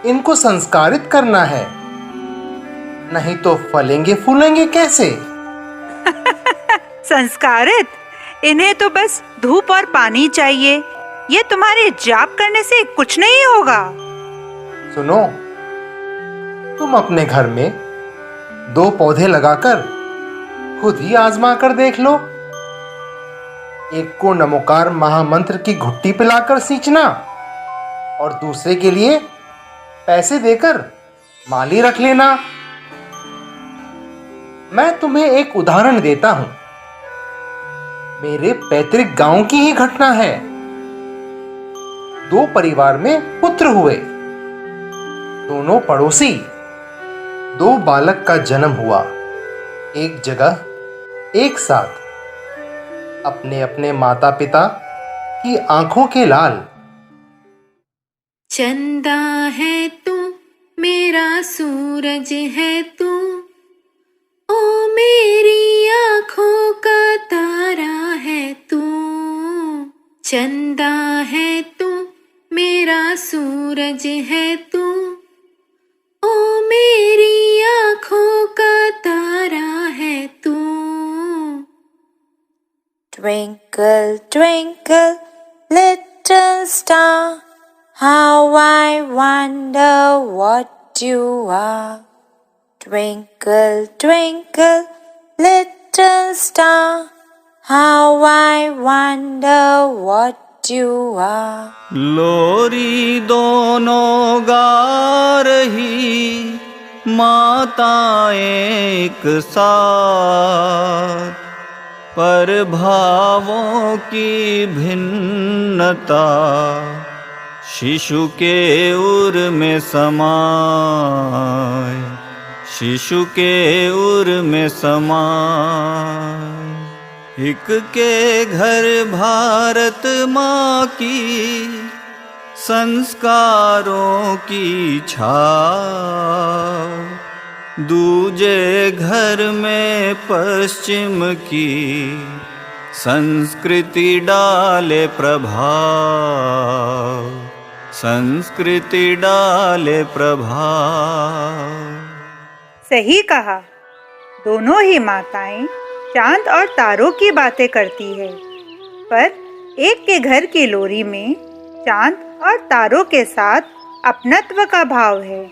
इनको संस्कारित करना है, नहीं तो फलेंगे फूलेंगे कैसे? संस्कारित? इन्हें तो बस धूप और पानी चाहिए। ये तुम्हारे जाप करने से कुछ नहीं होगा। सुनो, तुम अपने घर में 2 पौधे लगाकर खुद ही आजमा कर देख लो। एक को नमोकार महामंत्र की घुट्टी पिलाकर सींचना और दूसरे के लिए पैसे देकर माली रख लेना। मैं तुम्हें एक उदाहरण देता हूं। मेरे पैतृक गांव की ही घटना है। 2 परिवार में पुत्र हुए, दोनों पड़ोसी। 2 बालक का जन्म हुआ, एक जगह एक साथ, अपने अपने माता पिता की आंखों के लाल। चंदा है तू, मेरा सूरज है तू, ओ मेरी आंखों का तारा है तू। चंदा है तू, मेरा सूरज है तू, ओ मेरी आंखों का तारा है तू। Twinkle, twinkle, little star, how I wonder what you are. Twinkle, twinkle, little star, how I wonder what you are. लोरी दोनों गा रही माताएं एक साथ, पर भावों की भिन्नता शिशु के उर में समाए, शिशु के उर में समाए। एक के घर भारत माँ की संस्कारों की छाव, दूजे घर में पश्चिम की संस्कृति डाले प्रभाव, संस्कृति डाले प्रभाव। सही कहा। दोनों ही माताएं चांद और तारों की बातें करती है, पर एक के घर की लोरी में चांद और तारों के साथ अपनत्व का भाव है,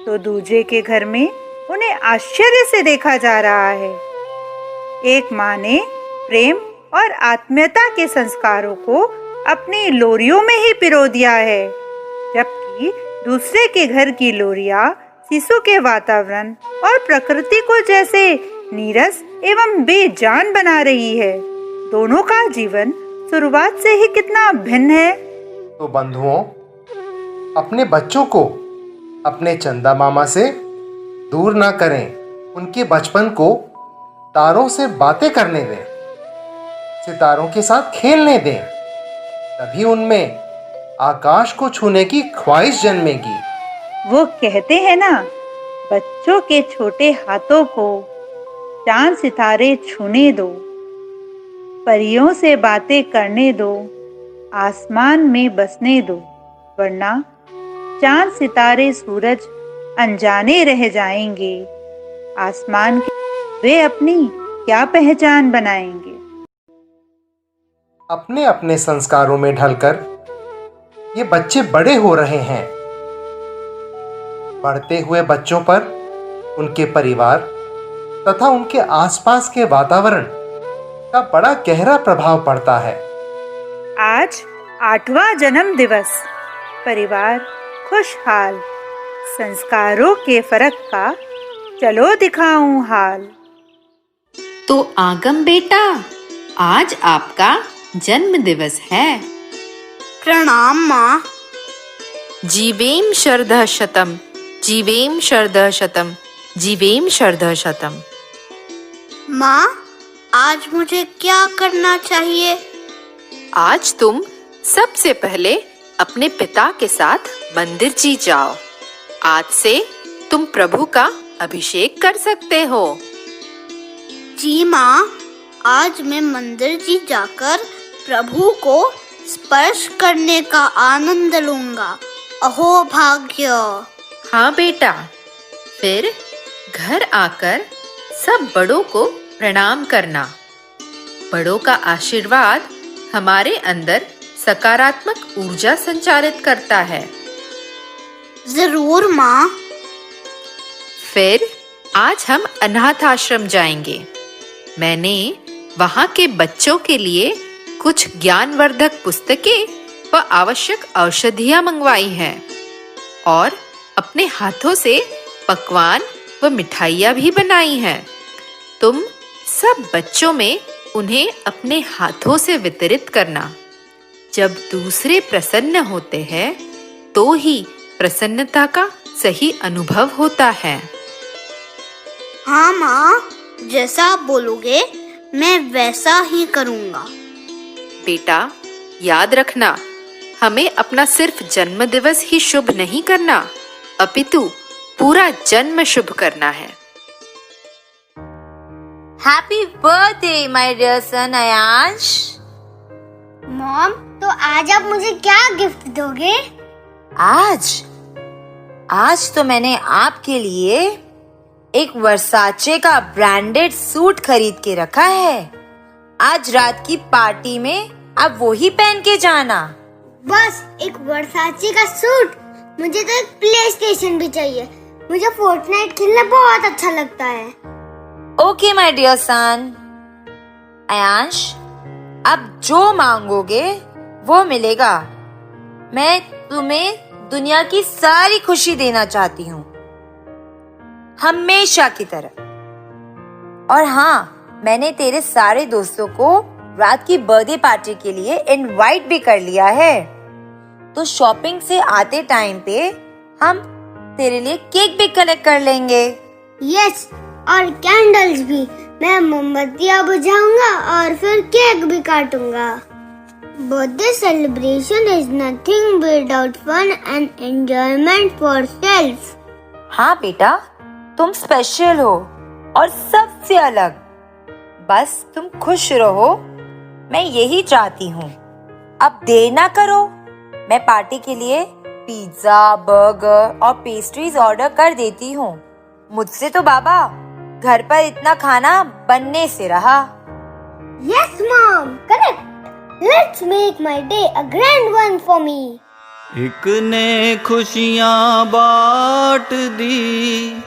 तो दूजे के घर में उन्हें आश्चर्य से देखा जा रहा है। एक माँ ने प्रेम और आत्मीयता के संस्कारों को अपनी लोरियों में ही पिरो दिया है, जबकि दूसरे के घर की लोरियां शिशु के वातावरण और प्रकृति को जैसे नीरस एवं बेजान बना रही है। दोनों का जीवन शुरुआत से ही कितना भिन्न है। तो बंधुओं, अपने बच्चों को अपने चंदा मामा से दूर ना करें। उनके बचपन को तारों से बातें करने दें, सितारों के साथ खेलने दें, तभी उनमें आकाश को छूने की ख्वाहिश जन्मेगी। वो कहते हैं ना, बच्चों के छोटे हाथों को चांद सितारे छूने दो, परियों से बातें करने दो, आसमान में बसने दो, वरना चांद सितारे सूरज अनजाने रह जाएंगे। आसमान के वे अपनी क्या पहचान बनाएंगे। अपने अपने संस्कारों में ढलकर ये बच्चे बड़े हो रहे हैं। बढ़ते हुए बच्चों पर उनके परिवार तथा उनके आसपास के वातावरण का बड़ा गहरा प्रभाव पड़ता है। आज 8वां जन्म दिवस। परिवार खुशहाल, संस्कारों के फर्क का चलो दिखाऊं हाल। तो आगम बेटा, आज आपका जन्म दिवस है। प्रणाम माँ। जीवेम शरदः शतम, जीवेम शरदः शतम, जीवेम शरदः शतम। माँ, आज मुझे क्या करना चाहिए? आज तुम सबसे पहले अपने पिता के साथ मंदिर जी जाओ। आज से तुम प्रभु का अभिषेक कर सकते हो। जी माँ, आज मैं मंदिर जी जाकर प्रभु को स्पर्श करने का आनंद लूंगा। अहो भाग्य। हाँ बेटा, फिर घर आकर सब बड़ों को प्रणाम करना। बड़ों का आशीर्वाद हमारे अंदर सकारात्मक ऊर्जा संचारित करता है। जरूर माँ। फिर आज हम अनाथ आश्रम जाएंगे। मैंने वहाँ के बच्चों के लिए कुछ ज्ञानवर्धक पुस्तकें व आवश्यक औषधियाँ मंगवाई हैं और अपने हाथों से पकवान व मिठाइयाँ भी बनाई हैं। तुम सब बच्चों में उन्हें अपने हाथों से वितरित करना। जब दूसरे प्रसन्न होते हैं तो ही प्रसन्नता का सही अनुभव होता है। हाँ माँ, जैसा आप बोलोगे मैं वैसा ही करूँगा। बेटा, याद रखना, हमें अपना सिर्फ जन्म दिवस ही शुभ नहीं करना, अपितु पूरा जन्म शुभ करना है। Happy birthday my dear son Ayansh. Mom, तो आज आप मुझे क्या गिफ्ट दोगे? आज तो मैंने आपके लिए एक वर्साचे का ब्रांडेड सूट खरीद के रखा है। आज रात की पार्टी में आप वो ही पहन के जाना। बस एक वर्साचे का सूट? मुझे तो एक प्ले स्टेशन भी चाहिए। मुझे फोर्टनाइट खेलना बहुत अच्छा लगता है। Okay my dear son Ayansh, अब जो मांगोगे वो मिलेगा। मैं तुम्हें दुनिया की सारी खुशी देना चाहती हूँ, हमेशा की तरह। और हाँ, मैंने तेरे सारे दोस्तों को रात की बर्थडे पार्टी के लिए इनवाइट भी कर लिया है। तो शॉपिंग से आते टाइम पे हम तेरे लिए केक भी कलेक्ट कर लेंगे। यस, और कैंडल्स भी। मैं मोमबत्तियाँ बुझाऊंगा और फिर केक भी काटूंगा। Birthday celebration is nothing without fun and enjoyment for self. हाँ बेटा, तुम स्पेशल हो और सबसे अलग। बस तुम खुश रहो, मैं यही चाहती हूँ। अब देर ना करो, मैं पार्टी के लिए पिज्जा, बर्गर और पेस्ट्रीज ऑर्डर कर देती हूँ। मुझसे तो बाबा घर पर इतना खाना बनने से रहा। Yes mom, correct. Let's make my day a grand one for me. एक ने खुशियाँ बांट दी,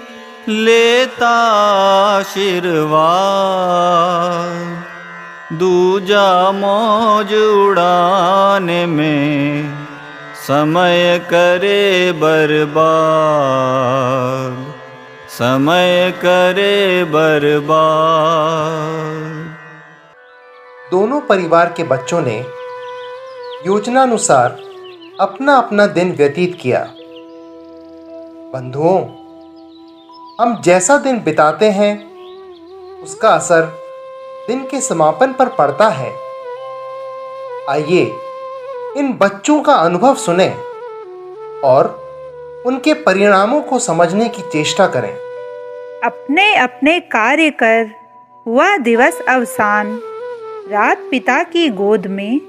लेता आशीर्वाद। दूजा मौज उड़ाने में समय करे बर्बाद, समय करे बर्बाद। दोनों परिवार के बच्चों ने योजनानुसार अपना अपना दिन व्यतीत किया। बंधुओं, हम जैसा दिन बिताते हैं उसका असर दिन के समापन पर पड़ता है। आइए इन बच्चों का अनुभव सुने और उनके परिणामों को समझने की चेष्टा करें। अपने अपने कार्य कर हुआ दिवस अवसान, रात पिता की गोद में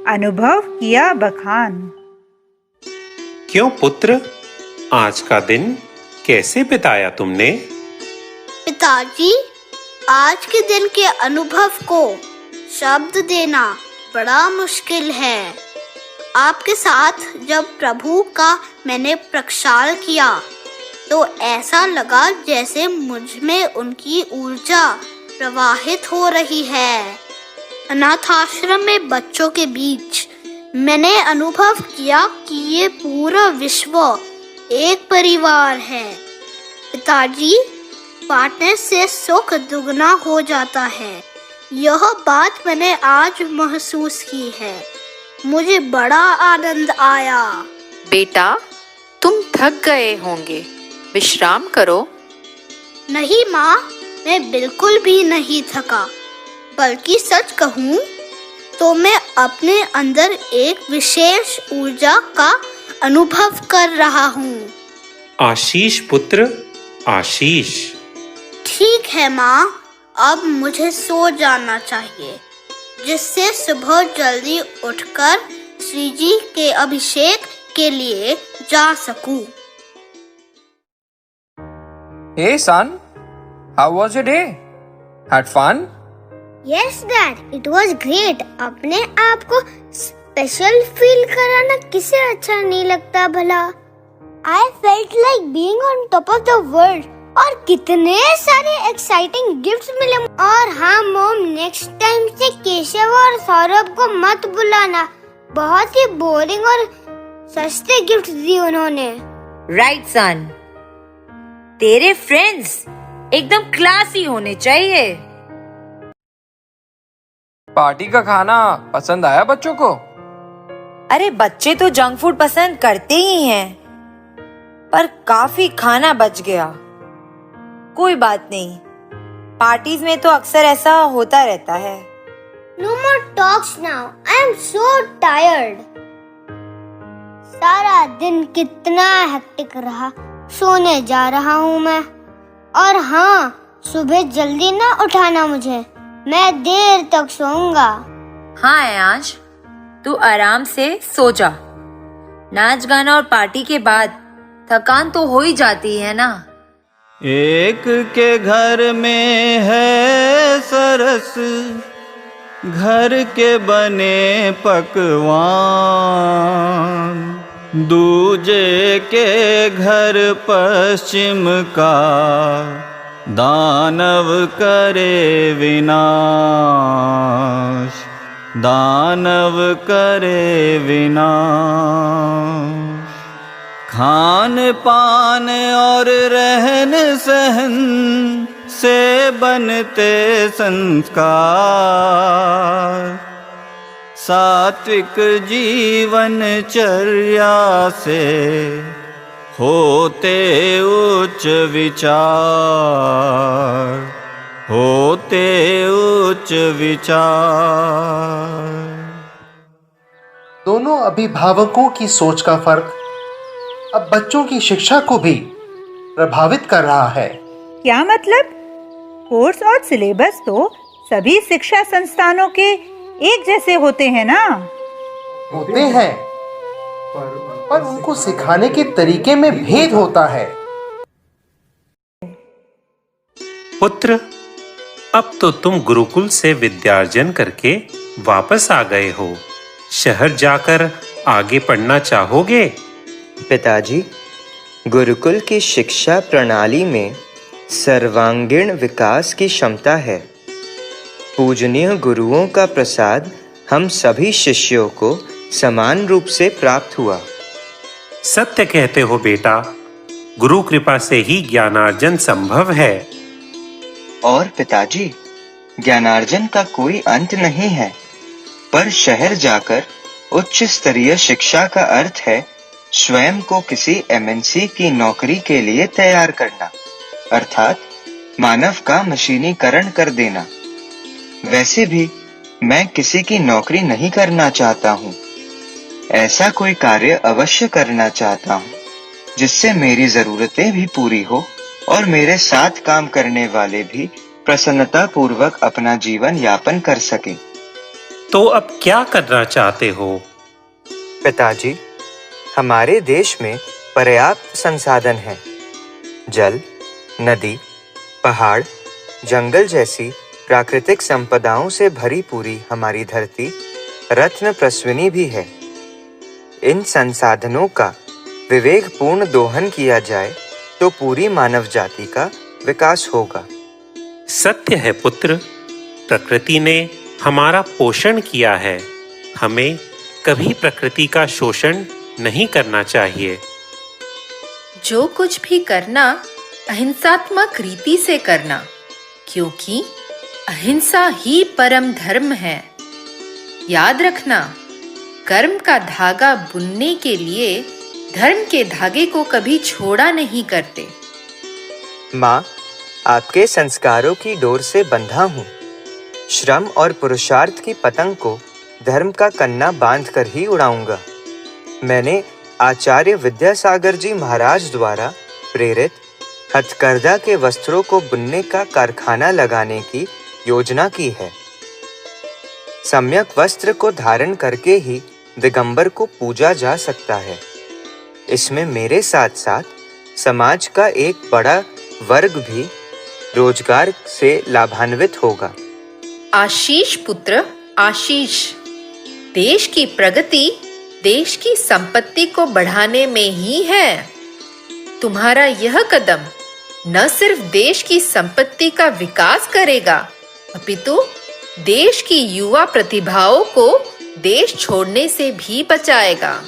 अनुभव किया बखान। क्यों पुत्र, आज का दिन कैसे बिताया तुमने? पिताजी, आज के दिन के अनुभव को शब्द देना बड़ा मुश्किल है। आपके साथ जब प्रभु का मैंने प्रक्षाल किया तो ऐसा लगा जैसे मुझ में उनकी ऊर्जा प्रवाहित हो रही है। अनाथ आश्रम में बच्चों के बीच मैंने अनुभव किया कि ये पूरा विश्व एक परिवार है। पिताजी, बांटने से सुख दुगना हो जाता है। यह बात मैंने आज महसूस की है। मुझे बड़ा आनंद आया। बेटा, तुम थक गए होंगे, विश्राम करो। नहीं माँ, मैं बिल्कुल भी नहीं थका। बल्कि सच कहूँ तो मैं अपने अंदर एक विशेष ऊर्जा का अनुभव कर रहा हूँ। आशीष पुत्र, आशीष। ठीक है माँ, अब मुझे सो जाना चाहिए, जिससे सुबह जल्दी उठकर श्री जी के अभिषेक के लिए जा सकूं। Hey son, how was your day? Had fun? Yes Dad, it was great। अपने आप को स्पेशल फील कराना किसे अच्छा नहीं लगता भला। I felt like being on top of the world। और कितने सारे एक्साइटिंग गिफ्ट्स मिले। और हाँ मॉम, नेक्स्ट टाइम से केशव और सौरभ को मत बुलाना। बहुत ही बोरिंग और सस्ते गिफ्ट दिए उन्होंने। राइट सन, तेरे फ्रेंड्स एकदम क्लासी होने चाहिए। पार्टी का खाना पसंद आया बच्चों को? अरे बच्चे तो जंक फूड पसंद करते ही हैं, पर काफी खाना बच गया। कोई बात नहीं, पार्टीज में तो अक्सर ऐसा होता रहता है। No more talks now। I am so tired। सारा दिन कितना हेक्टिक रहा। सोने जा रहा हूँ मैं। और हाँ, सुबह जल्दी ना उठाना मुझे, मैं देर तक सोऊंगा। हाँ आयांश, तू आराम से सो जा। नाच गाना और पार्टी के बाद थकान तो हो ही जाती है ना। एक के घर में है सरस, घर के बने पकवान। दूजे के घर पश्चिम का दानव करे विनाश। दानव करे विनाश। खान पान और रहन सहन से बनते संस्कार। सात्विक जीवन चर्या से होते उच्च विचार। होते उच्च विचार। दोनों अभिभावकों की सोच का फर्क अब बच्चों की शिक्षा को भी प्रभावित कर रहा है। क्या मतलब? कोर्स और सिलेबस तो सभी शिक्षा संस्थानों के एक जैसे होते हैं ना? होते हैं, पर उनको सिखाने के तरीके में भेद होता है। पुत्र, अब तो तुम गुरुकुल से विद्यार्जन करके वापस आ गए हो। शहर जाकर आगे पढ़ना चाहोगे? पिताजी, गुरुकुल की शिक्षा प्रणाली में सर्वांगीण विकास की क्षमता है। पूजनीय गुरुओं का प्रसाद हम सभी शिष्यों को समान रूप से प्राप्त हुआ। सत्य कहते हो बेटा, गुरु कृपा से ही ज्ञानार्जन संभव है। और पिताजी, ज्ञानार्जन का कोई अंत नहीं है, पर शहर जाकर उच्च स्तरीय शिक्षा का अर्थ है स्वयं को किसी एमएनसी की नौकरी के लिए तैयार करना, अर्थात मानव का मशीनीकरण कर देना। वैसे भी मैं किसी की नौकरी नहीं करना चाहता हूँ। ऐसा कोई कार्य अवश्य करना चाहता हूँ जिससे मेरी जरूरतें भी पूरी हो और मेरे साथ काम करने वाले भी प्रसन्नता पूर्वक अपना जीवन यापन कर सके। तो अब क्या करना चाहते हो? पिताजी, हमारे देश में पर्याप्त संसाधन हैं। जल, नदी, पहाड़, जंगल जैसी प्राकृतिक संपदाओं से भरी पूरी हमारी धरती रत्न प्रस्विनी भी है। इन संसाधनों का विवेकपूर्ण दोहन किया जाए तो पूरी मानव जाति का विकास होगा। सत्य है पुत्र, प्रकृति ने हमारा पोषण किया है। हमें कभी प्रकृति का शोषण नहीं करना चाहिए। जो कुछ भी करना अहिंसात्मक रीति से करना, क्योंकि अहिंसा ही परम धर्म है। याद रखना, कर्म का धागा बुनने के लिए धर्म के धागे को कभी छोड़ा नहीं करते। माँ, आपके संस्कारों की डोर से बंधा हूँ। श्रम और पुरुषार्थ की पतंग को धर्म का कन्ना बांध कर ही उड़ाऊंगा। मैंने आचार्य विद्यासागर जी महाराज द्वारा प्रेरित हथकरघा के वस्त्रों को बुनने का कारखाना लगाने की योजना की है। सम्यक वस्त्र को धारण करके ही दिगंबर को पूजा जा सकता है। इसमें मेरे साथ साथ समाज का एक बड़ा वर्ग भी रोजगार से लाभान्वित होगा। आशीष पुत्र आशीष, देश की प्रगति देश की संपत्ति को बढ़ाने में ही है। तुम्हारा यह कदम न सिर्फ देश की संपत्ति का विकास करेगा, अपितु देश की युवा प्रतिभाओं को देश छोड़ने से भी बचाएगा।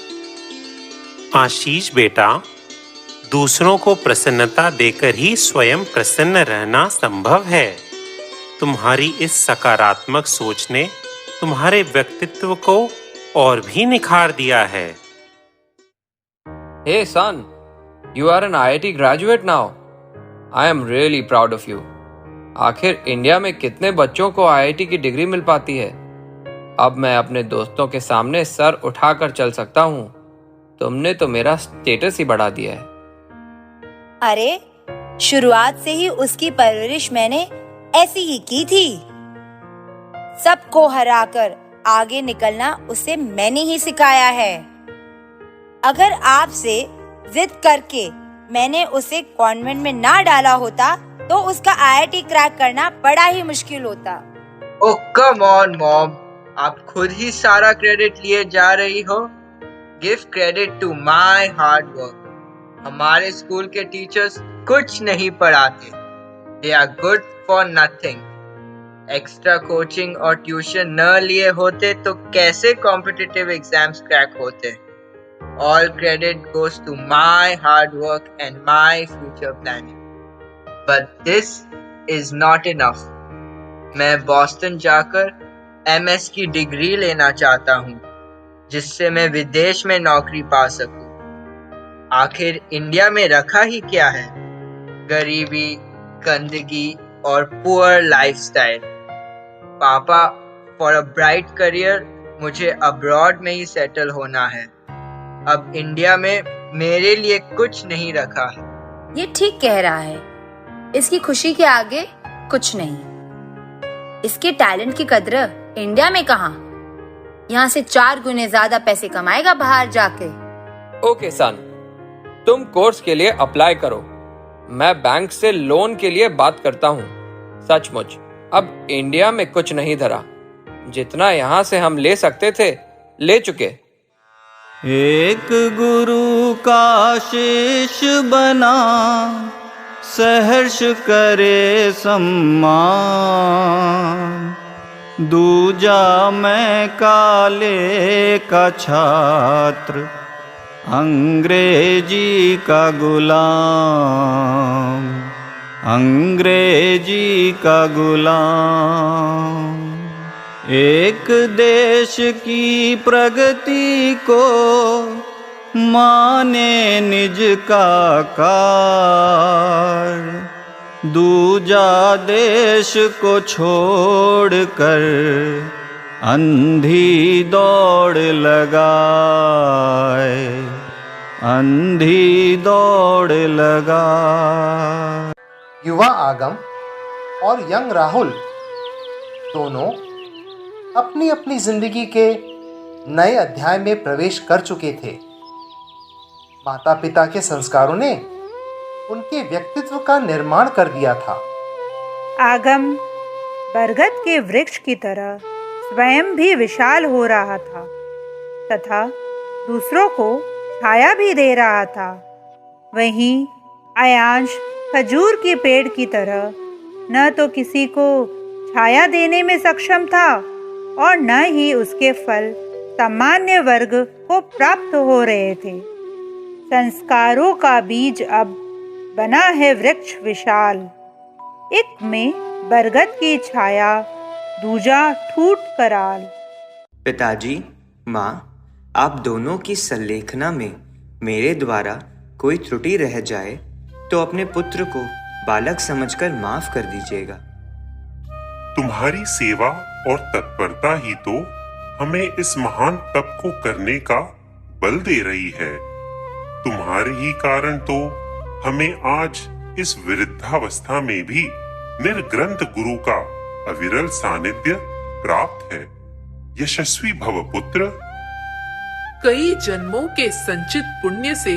आशीष बेटा, दूसरों को प्रसन्नता देकर ही स्वयं प्रसन्न रहना संभव है। तुम्हारी इस सकारात्मक सोच ने तुम्हारे व्यक्तित्व को और भी निखार दिया है। Hey son, you are an IIT graduate now. I am really proud of you. आखिर इंडिया में कितने बच्चों को IIT की डिग्री मिल पाती है। अब मैं अपने दोस्तों के सामने सर उठाकर चल सकता हूँ। तुमने तो मेरा स्टेटस ही बढ़ा दिया है। अरे, शुरुआत से ही उसकी परवरिश मैंने ऐसी ही की थी। सबको हराकर आगे निकलना उसे मैंने ही सिखाया है। अगर आपसे जिद करके मैंने उसे कॉन्वेंट में ना डाला होता तो उसका IIT क्रैक करना बड़ा ही मुश्किल होता। ओह कम ऑन मॉम, आप खुद ही सारा क्रेडिट लिए जा रही हो। Give credit to my hard work. हमारे स्कूल के टीचर्स कुछ नहीं पढ़ाते। They are good for nothing. Extra coaching और ट्यूशन न लिए होते तो कैसे कॉम्पिटिटिव एग्जाम्स क्रैक होते। All credit goes to my hard work and my future planning. But this is not enough. मैं बॉस्टन जाकर MS की डिग्री लेना चाहता हूँ, जिससे मैं विदेश में नौकरी पा सकूं। आखिर इंडिया में रखा ही क्या है? गरीबी, गंदगी और पुअर लाइफस्टाइल। पापा, फॉर अ ब्राइट करियर मुझे अब्रॉड में ही सेटल होना है। अब इंडिया में मेरे लिए कुछ नहीं रखा है। ये ठीक कह रहा है। इसकी खुशी के आगे कुछ नहीं। इसके टैलेंट की कदर इंडिया में कहाँ? यहाँ से 4 गुने ज्यादा पैसे कमाएगा बाहर जाके। ओके सन, तुम कोर्स के लिए अप्लाई करो। मैं बैंक से लोन के लिए बात करता हूँ। सचमुच अब इंडिया में कुछ नहीं धरा। जितना यहाँ से हम ले सकते थे ले चुके। एक गुरु का आशीष बना, सहर्ष करे सम्मान। दूजा मैं काले का छात्र, अंग्रेजी का गुलाम, अंग्रेजी का गुलाम। एक देश की प्रगति को माने निज का कार्य, दूजा देश को छोड़कर अंधी दौड़ लगाए, अंधी दौड़ लगाए। युवा आगम और यंग राहुल दोनों अपनी अपनी जिंदगी के नए अध्याय में प्रवेश कर चुके थे। माता पिता के संस्कारों ने उनके व्यक्तित्व का निर्माण कर दिया था। आगम बरगद के वृक्ष की तरह स्वयं भी विशाल हो रहा था तथा दूसरों को छाया भी दे रहा था। वहीं आयांश खजूर के पेड़ की तरह न तो किसी को छाया देने में सक्षम था और न ही उसके फल सामान्य वर्ग को प्राप्त हो रहे थे। संस्कारों का बीज अब बना है वृक्ष विशाल। एक में बरगद की छाया, दूजा ठूठ कराल। पिताजी, माँ, आप दोनों की संलेखना में मेरे द्वारा कोई त्रुटि रह जाए तो अपने पुत्र को बालक समझकर माफ कर दीजिएगा। तुम्हारी सेवा और तत्परता ही तो हमें इस महान तप को करने का बल दे रही है। तुम्हारे ही कारण तो हमें आज इस वृद्धावस्था में भी निर्ग्रंथ गुरु का अविरल सानिध्य प्राप्त है। यशस्वी भव पुत्र। कई जन्मों के संचित पुण्य से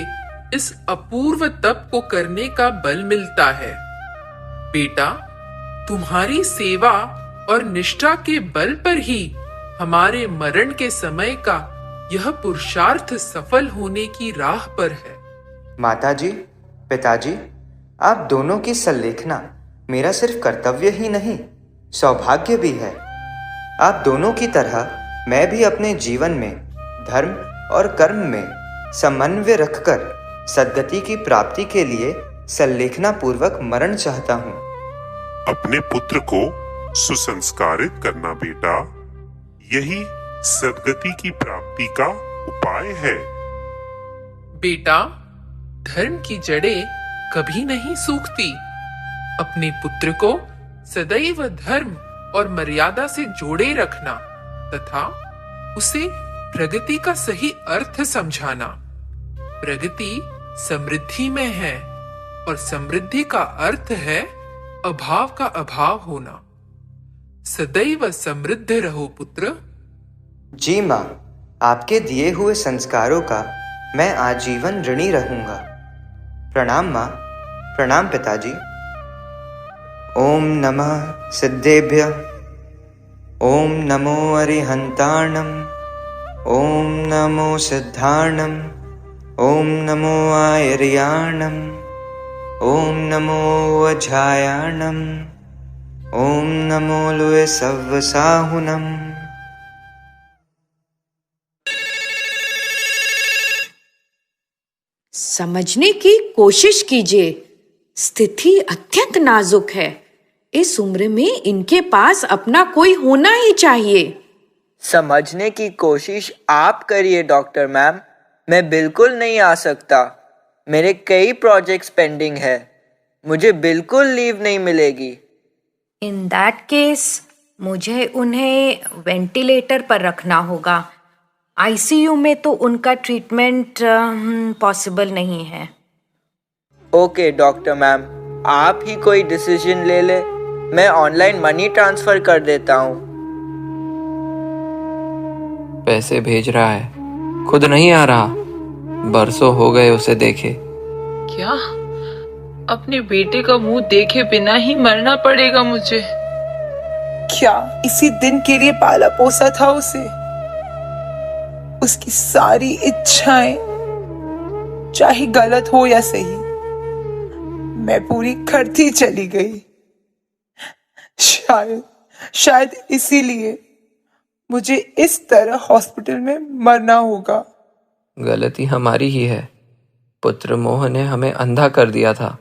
इस अपूर्व तप को करने का बल मिलता है। बेटा, तुम्हारी सेवा और निष्ठा के बल पर ही हमारे मरण के समय का यह पुरुषार्थ सफल होने की राह पर है। माताजी, पिताजी, आप दोनों की संलेखना मेरा सिर्फ कर्तव्य ही नहीं, सौभाग्य भी है। आप दोनों की तरह मैं भी अपने जीवन में धर्म और कर्म में समन्वय रखकर सद्गति की प्राप्ति के लिए संलेखना पूर्वक मरण चाहता हूँ। अपने पुत्र को सुसंस्कारित करना बेटा, यही सद्गति की प्राप्ति का उपाय है। बेटा, धर्म की जड़ें कभी नहीं सूखती। अपने पुत्र को सदैव धर्म और मर्यादा से जोड़े रखना तथा उसे प्रगति का सही अर्थ समझाना। प्रगति समृद्धि में है और समृद्धि का अर्थ है अभाव का अभाव होना। सदैव समृद्ध रहो पुत्र। जी माँ, आपके दिए हुए संस्कारों का मैं आजीवन ऋणी रहूंगा। प्रणाम माँ। प्रणाम पिताजी। ओम नमः सिद्धेभ्य। ओम नमो अरिहंताणम। ओम नमो सिद्धाणम। ओम नमो आयर्याणम। ओम नमो अजायाणम। ओम नमो लुए सव्वसाहुनम। समझने की कोशिश कीजिए, स्थिति अत्यंत नाजुक है। इस उम्र में इनके पास अपना कोई होना ही चाहिए। समझने की कोशिश आप करिए डॉक्टर मैम, मैं बिल्कुल नहीं आ सकता। मेरे कई प्रोजेक्ट्स पेंडिंग है, मुझे बिल्कुल लीव नहीं मिलेगी। इन दैट केस मुझे उन्हें वेंटिलेटर पर रखना होगा। आईसीयू में तो उनका ट्रीटमेंट पॉसिबल नहीं है। ओके डॉक्टर मैम, आप ही कोई डिसीजन ले ले, मैं ऑनलाइन मनी ट्रांसफर कर देता हूँ। पैसे भेज रहा है, खुद नहीं आ रहा। बरसों हो गए उसे देखे। क्या अपने बेटे का मुंह देखे बिना ही मरना पड़ेगा मुझे? क्या इसी दिन के लिए पाला पोसा था उसे? उसकी सारी इच्छाएं, चाहे गलत हो या सही, मैं पूरी करती चली गई। शायद इसीलिए मुझे इस तरह हॉस्पिटल में मरना होगा। गलती हमारी ही है। पुत्र मोह ने हमें अंधा कर दिया था।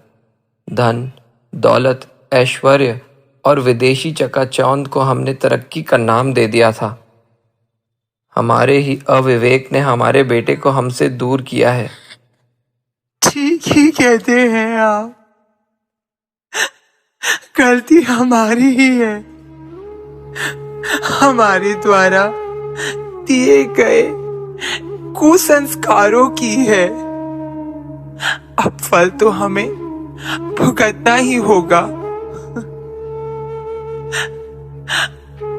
धन, दौलत, ऐश्वर्य और विदेशी चकाचौंध को हमने तरक्की का नाम दे दिया था। हमारे ही अविवेक ने हमारे बेटे को हमसे दूर किया है। ठीक ही कहते हैं आप, गलती हमारी ही है। हमारे द्वारा दिए गए कुसंस्कारों की है। अब फल तो हमें भुगतना ही होगा।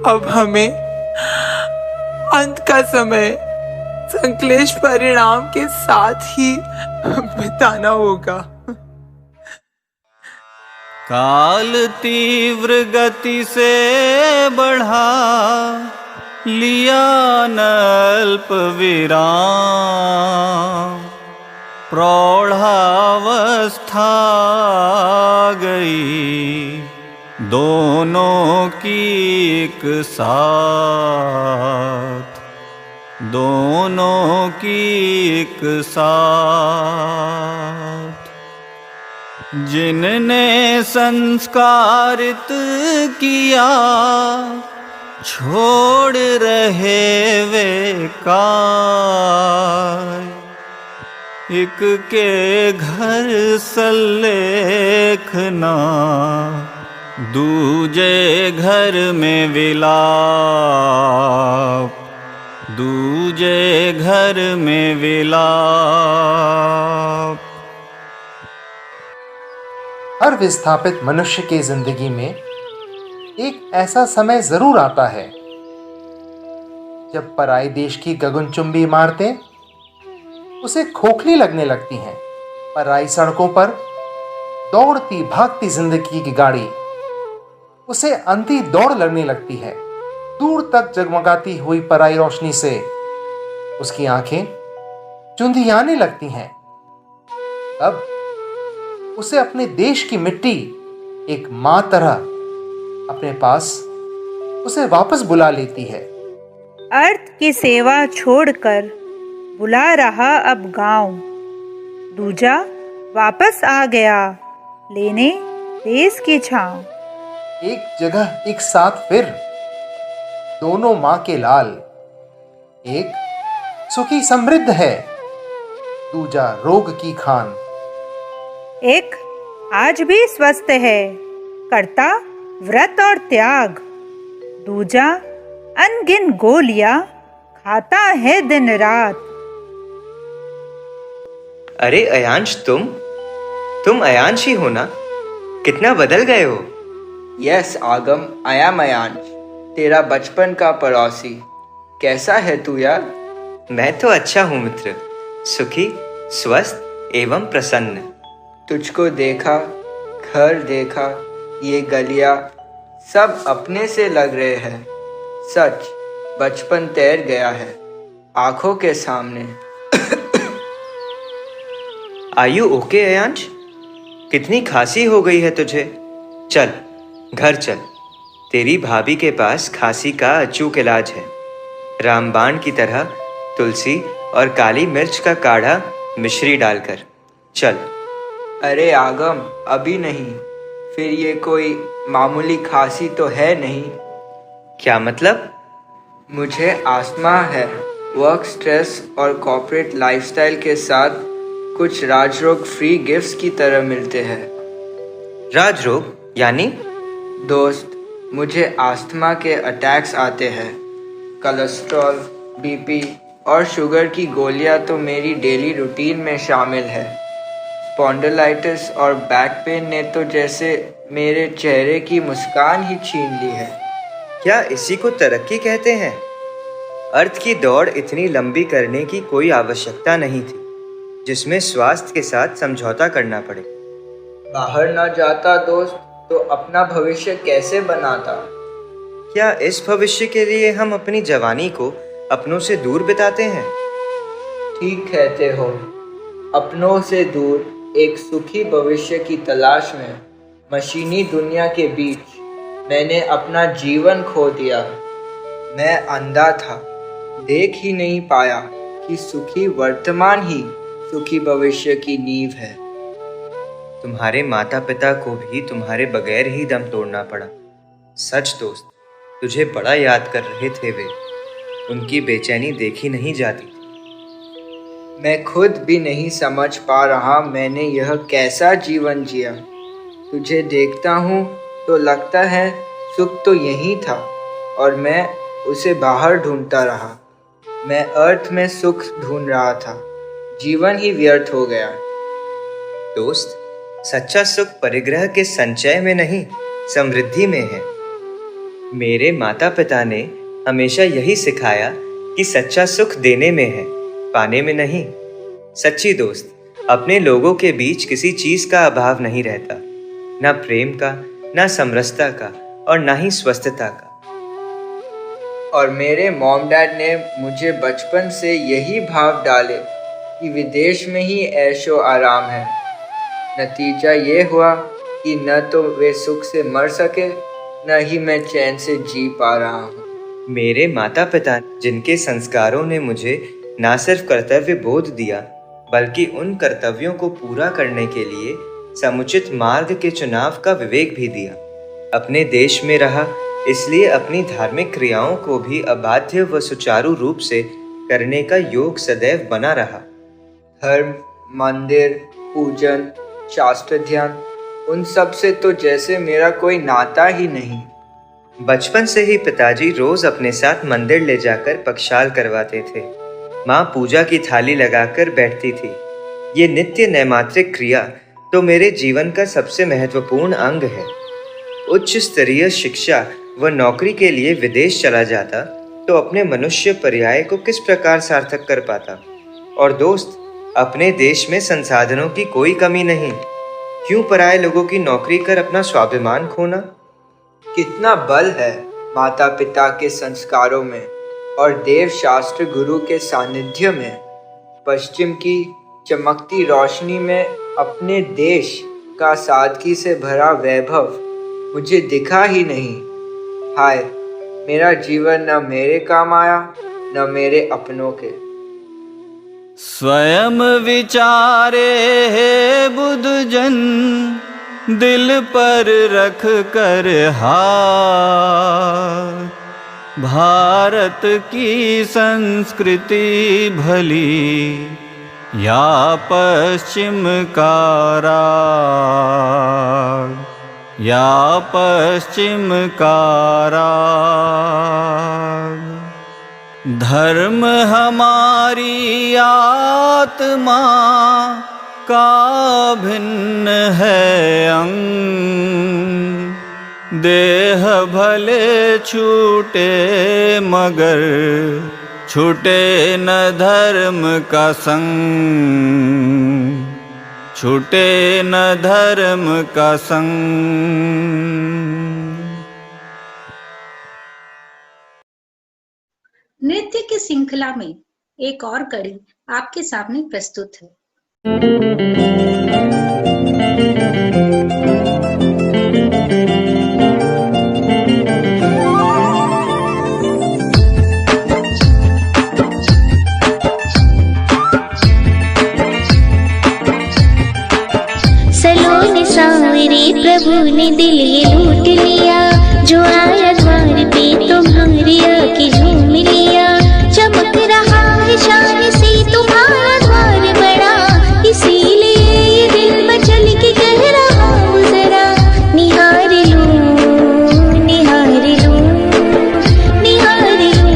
अब हमें अंत का समय संक्लेश परिणाम के साथ ही बिताना होगा। काल तीव्र गति से बढ़ा लिया नल्प विराम, प्रौढ़ावस्था गई दोनों की एक साथ, दोनों की एक साथ। जिनने संस्कारित किया छोड़ रहे वे काय, एक के घर सल्लेखना दूजे घर में विलाप, दूजे घर में विलाप। हर विस्थापित मनुष्य की जिंदगी में एक ऐसा समय जरूर आता है जब पराई देश की गगनचुंबी इमारतें उसे खोखली लगने लगती हैं। पराई सड़कों पर दौड़ती भागती जिंदगी की गाड़ी उसे अंधी दौड़ लगने लगती है। दूर तक जगमगाती हुई पराई रोशनी से उसकी आंखें चुंधियाने लगती हैं। तब उसे अपने देश की मिट्टी एक मां तरह अपने पास उसे वापस बुला लेती है। अर्थ की सेवा छोड़कर बुला रहा अब गांव, दूजा वापस आ गया लेने देश की छांव। एक जगह एक साथ फिर दोनों मां के लाल, एक सुखी समृद्ध है, दूजा रोग की खान। एक आज भी स्वस्थ है, करता व्रत और त्याग, दूजा अनगिन गोलियां खाता है दिन रात। अरे अयांश, तुम अयांश ही हो ना? कितना बदल गए हो। यस आगम, आई एम अयांश, तेरा बचपन का पड़ोसी। कैसा है तू यार? मैं तो अच्छा हूँ मित्र, सुखी, स्वस्थ एवं प्रसन्न। तुझको देखा, घर देखा, ये गलियां सब अपने से लग रहे हैं। सच, बचपन तैर गया है आंखों के सामने। Are you okay Ayansh? कितनी खांसी हो गई है तुझे? चल घर चल, तेरी भाभी के पास खांसी का अचूक इलाज है। रामबाण की तरह तुलसी और काली मिर्च का काढ़ा मिश्री डालकर। चल। अरे आगम, अभी नहीं। फिर ये कोई मामूली खांसी तो है नहीं। क्या मतलब? मुझे आस्थमा है। वर्क स्ट्रेस और कॉर्पोरेट लाइफस्टाइल के साथ कुछ राजरोग फ्री गिफ्ट्स की तरह मिलते हैं। राजरोग यानी? दोस्त, मुझे आस्थमा के अटैक्स आते हैं। कोलेस्ट्रॉल, बीपी और शुगर की गोलियां तो मेरी डेली रूटीन में शामिल है। स्पॉन्डिलाइटिस और बैक पेन ने तो जैसे मेरे चेहरे की मुस्कान ही छीन ली है। क्या इसी को तरक्की कहते हैं? अर्थ की दौड़ इतनी लंबी करने की कोई आवश्यकता नहीं थी जिसमें स्वास्थ्य के साथ समझौता करना पड़े। बाहर न जाता दोस्त तो अपना भविष्य कैसे बनाता? क्या इस भविष्य के लिए हम अपनी जवानी को अपनों से दूर बिताते हैं? ठीक कहते हो। अपनों से दूर एक सुखी भविष्य की तलाश में मशीनी दुनिया के बीच मैंने अपना जीवन खो दिया। मैं अंधा था, देख ही नहीं पाया कि सुखी वर्तमान ही सुखी भविष्य की नींव है। तुम्हारे माता पिता को भी तुम्हारे बगैर ही दम तोड़ना पड़ा। सच दोस्त, तुझे बड़ा याद कर रहे थे वे। उनकी बेचैनी देखी नहीं जाती। मैं खुद भी नहीं समझ पा रहा मैंने यह कैसा जीवन जिया। तुझे देखता हूँ तो लगता है सुख तो यही था और मैं उसे बाहर ढूंढता रहा। मैं अर्थ में सुख ढूंढ रहा था, जीवन ही व्यर्थ हो गया। दोस्त, सच्चा सुख परिग्रह के संचय में नहीं, समृद्धि में है। मेरे माता पिता ने हमेशा यही सिखाया कि सच्चा सुख देने में है, पाने में नहीं। सच्ची दोस्त, अपने लोगों के बीच किसी चीज का अभाव नहीं रहता, ना प्रेम का, ना समरसता का और ना ही स्वस्थता का। और मेरे मॉम डैड ने मुझे बचपन से यही भाव डाले कि विदेश में ही ऐशो आराम है। नतीजा ये हुआ कि न तो वे सुख से मर सके, न ही मैं चैन से जी पा रहा हूँ। मेरे माता पिता जिनके संस्कारों ने मुझे न सिर्फ कर्तव्य बोध दिया बल्कि उन कर्तव्यों को पूरा करने के लिए समुचित मार्ग के चुनाव का विवेक भी दिया। अपने देश में रहा, इसलिए अपनी धार्मिक क्रियाओं को भी अबाध्य व सुचारू रूप से करने का योग सदैव बना रहा। धर्म, मंदिर, पूजन, शास्त्र ध्यान, उन सब से तो जैसे मेरा कोई नाता ही नहीं। बचपन से ही पिताजी रोज अपने साथ मंदिर ले जाकर पक्षाल करवाते थे। माँ पूजा की थाली लगाकर बैठती थी। ये नित्य नैमात्रिक क्रिया तो मेरे जीवन का सबसे महत्वपूर्ण अंग है। उच्च स्तरीय शिक्षा व नौकरी के लिए विदेश चला जाता तो अपने मनुष्य पर्याय को किस प्रकार सार्थक कर पाता। और दोस्त, अपने देश में संसाधनों की कोई कमी नहीं, क्यों पराये लोगों की नौकरी कर अपना स्वाभिमान खोना। कितना बल है माता पिता के संस्कारों में और देव शास्त्र गुरु के सानिध्य में। पश्चिम की चमकती रोशनी में अपने देश का सादगी से भरा वैभव मुझे दिखा ही नहीं। हाय, मेरा जीवन न मेरे काम आया न मेरे अपनों के। स्वयं विचारे हे बुद्धजन, दिल पर रख कर हाथ। भारत की संस्कृति भली या पश्चिम का राग, या पश्चिम का राग। धर्म हमारी आत्मा का भिन्न है अंग। देह भले छूटे मगर छूटे न धर्म का संग, छूटे न धर्म का संग। नृत्य की श्रृंखला में एक और कड़ी आपके सामने प्रस्तुत है। सलोने सांवरे प्रभु ने दिल ये लूट लिया, जो आया द्वार पे तुम्हारी आके झूम लिया। चमक रहा है शान से तुम्हारा द्वार बड़ा, इसीलिए ये दिल मचल के कह रहा हूँ जरा। निहार लूं, निहार लूं, निहार लूं,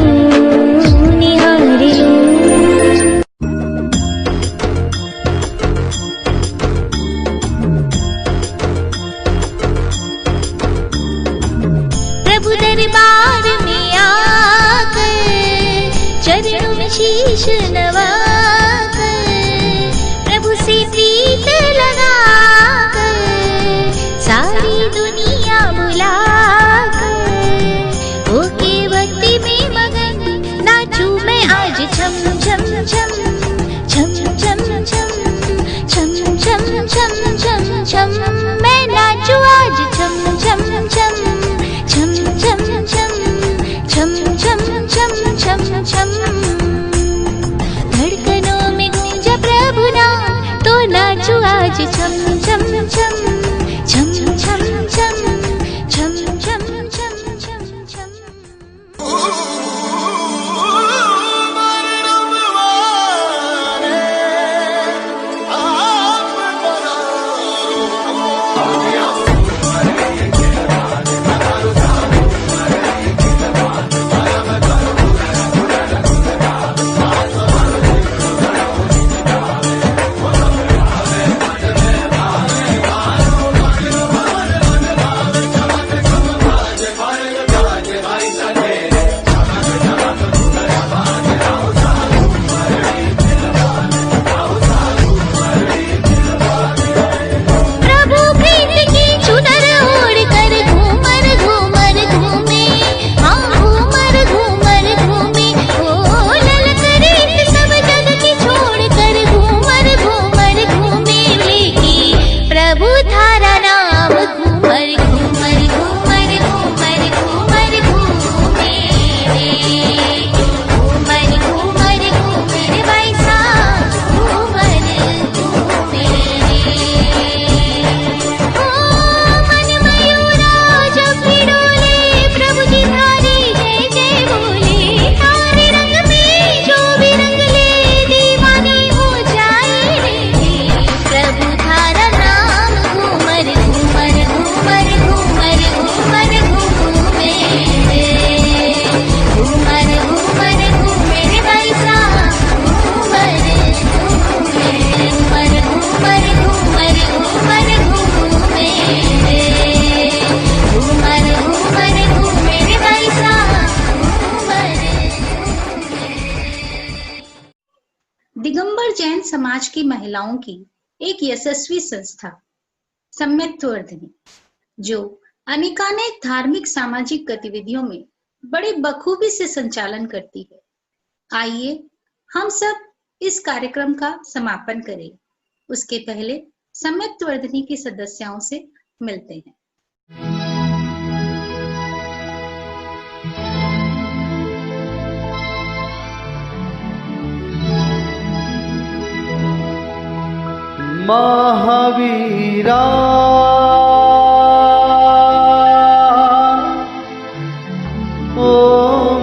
निहार लूं। प्रभु दरबार में आकर चरणों में शीश नवाकर, प्रभु से प्रीत लगाकर सारी दुनिया बुलाकर, ओके भक्ति में मगन नाचूं मैं आज छम छम छम छम छम छम छम छम छम छम छम। मैं नाचूं आज छम छम छम छम छम छम छम छम छम छम छम। धड़कनों में गूंजा प्रभु नाम, तो नाचूं आज छम छम छम छम छम छम छम छम छम छम छम। दिगंबर जैन समाज की महिलाओं की एक यशस्वी संस्था सम्यक्तवर्धिनी, जो अनेकानेक धार्मिक सामाजिक गतिविधियों में बड़े बखूबी से संचालन करती है। आइए हम सब इस कार्यक्रम का समापन करें। उसके पहले सम्यक्तवर्धिनी की सदस्यों से मिलते हैं। महावीरा ओ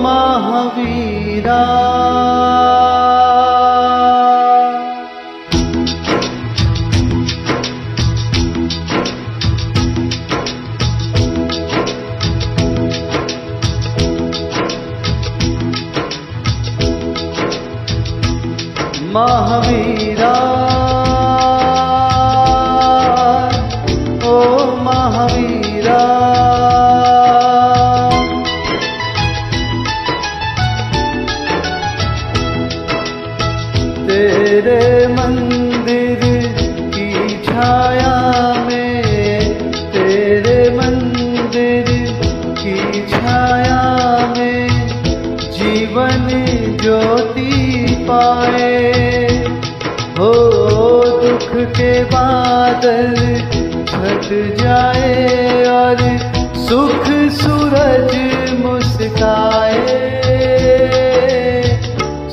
महावीरा महावीरा तेरे मंदिर की छाया में, तेरे मंदिर की छाया में जीवन ज्योति पाए हो। दुख के बादल छट जाए और सुख सूरज मुस्काए,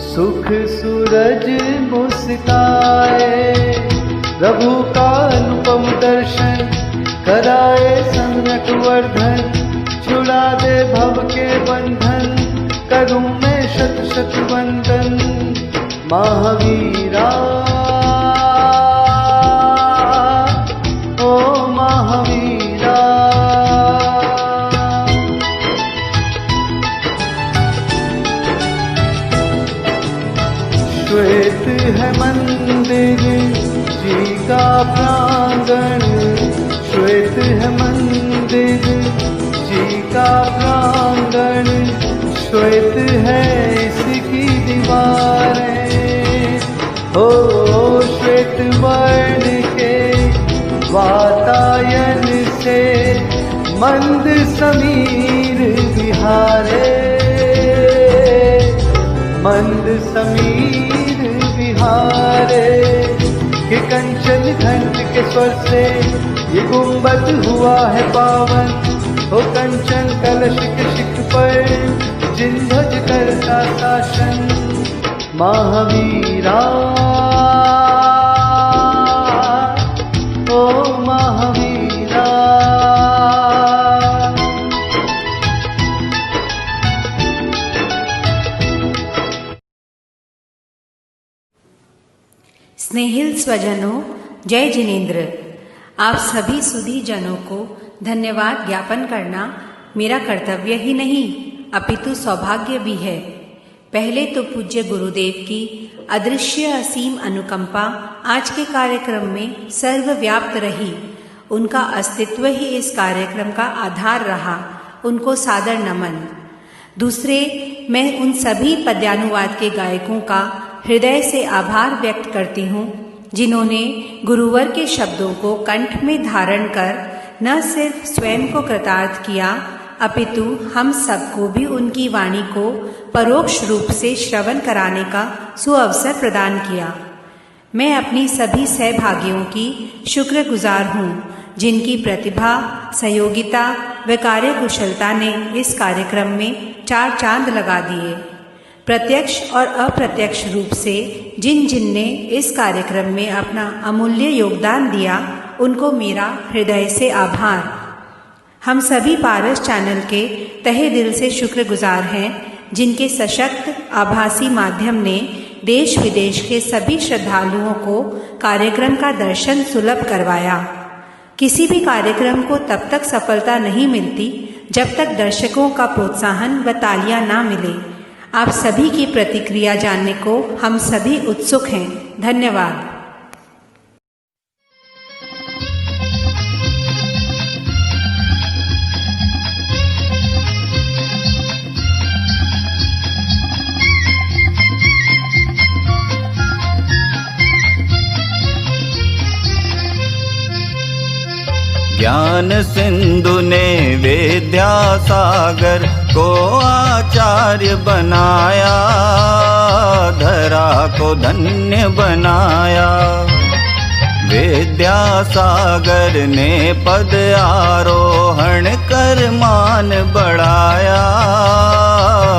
सुख सूरज मुस्काए। प्रभु का अनुपम दर्शन कराए सम्यक वर्धन, छुड़ा दे भव के बंधन, करूं मैं शत शत वंदन। महावीरा ओ महावीरा श्वेत है मंदिर जी का प्रांगण, श्वेत है मंदिर जी का प्रांगण, श्वेत है इसकी दीवारें हो। श्वेत वर्ण के वातायन से मंद समीर विहारे, मंद समीर विहारे। कि कंचन घंट के स्वर से ये गुंबद हुआ है पावन, हो कंचन कलश के शिख पर जिन ध्वज करता शासन। महावीरा ओ महावीरा स्नेहिल स्वजनों, जय जिनेन्द्र। आप सभी सुधी जनों को धन्यवाद ज्ञापन करना मेरा कर्तव्य ही नहीं अपितु सौभाग्य भी है। पहले तो पूज्य गुरुदेव की अदृश्य असीम अनुकंपा आज के कार्यक्रम में सर्वव्याप्त रही। उनका अस्तित्व ही इस कार्यक्रम का आधार रहा। उनको सादर नमन। दूसरे, मैं उन सभी पद्यानुवाद के गायकों का हृदय से आभार व्यक्त करती हूँ जिन्होंने गुरुवर के शब्दों को कंठ में धारण कर न सिर्फ स्वयं को कृतार्थ किया अपितु हम सबको भी उनकी वाणी को परोक्ष रूप से श्रवण कराने का सुअवसर प्रदान किया। मैं अपनी सभी सहभागियों की शुक्रगुजार हूँ जिनकी प्रतिभा, सहयोगिता व कार्यकुशलता ने इस कार्यक्रम में चार चांद लगा दिए। प्रत्यक्ष और अप्रत्यक्ष रूप से जिन जिन ने इस कार्यक्रम में अपना अमूल्य योगदान दिया उनको मेरा हृदय से आभार। हम सभी पारस चैनल के तहे दिल से शुक्रगुजार हैं जिनके सशक्त आभासी माध्यम ने देश विदेश के सभी श्रद्धालुओं को कार्यक्रम का दर्शन सुलभ करवाया। किसी भी कार्यक्रम को तब तक सफलता नहीं मिलती जब तक दर्शकों का प्रोत्साहन व तालियां ना मिले। आप सभी की प्रतिक्रिया जानने को हम सभी उत्सुक हैं। धन्यवाद। ज्ञान सिंधु ने विद्यासागर को आचार्य बनाया, धरा को धन्य बनाया। विद्यासागर ने पद आरोहण कर मान बढ़ाया,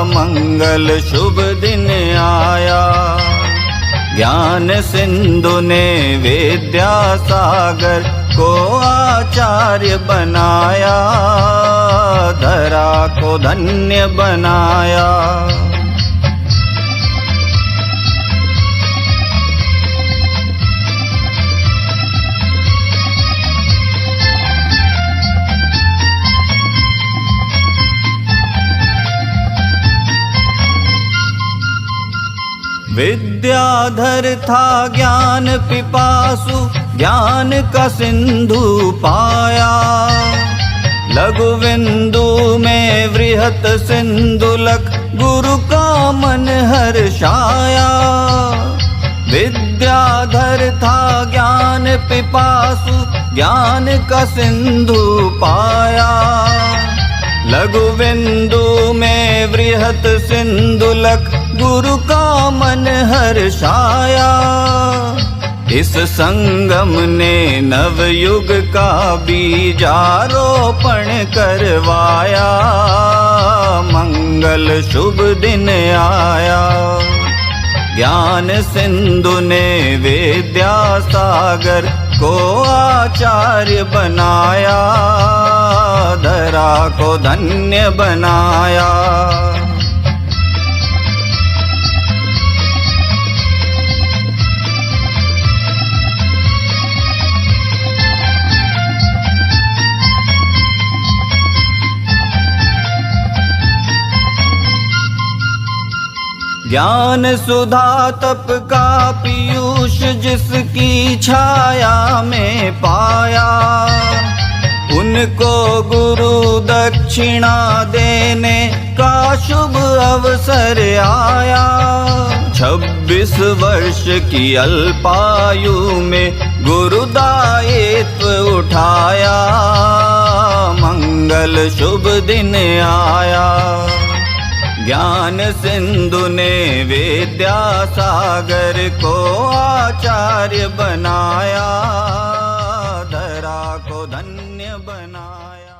मंगल शुभ दिन आया। ज्ञान सिंधु ने विद्यासागर को आचार्य बनाया, धरा को धन्य बनाया। विद्याधर था ज्ञान पिपासु, ज्ञान का सिंधु पाया। लघु बिंदु में वृहत सिंधुलक, गुरु का मन हर्षाया। विद्याधर था ज्ञान पिपासु, ज्ञान का सिंधु पाया। लघु बिंदु में वृहत सिंधुलक, गुरु का मन हर्षाया। इस संगम ने नवयुग का बीजारोपण करवाया, मंगल शुभ दिन आया। ज्ञान सिंधु ने विद्यासागर को आचार्य बनाया, धरा को धन्य बनाया। ज्ञान सुधा तप का पीयूष जिसकी छाया में पाया, उनको गुरु दक्षिणा देने का शुभ अवसर आया। 26 वर्ष की अल्पायु में गुरु दायित्व उठाया, मंगल शुभ दिन आया। ज्ञान सिंधु ने विद्यासागर को आचार्य बनाया, धरा को धन्य बनाया।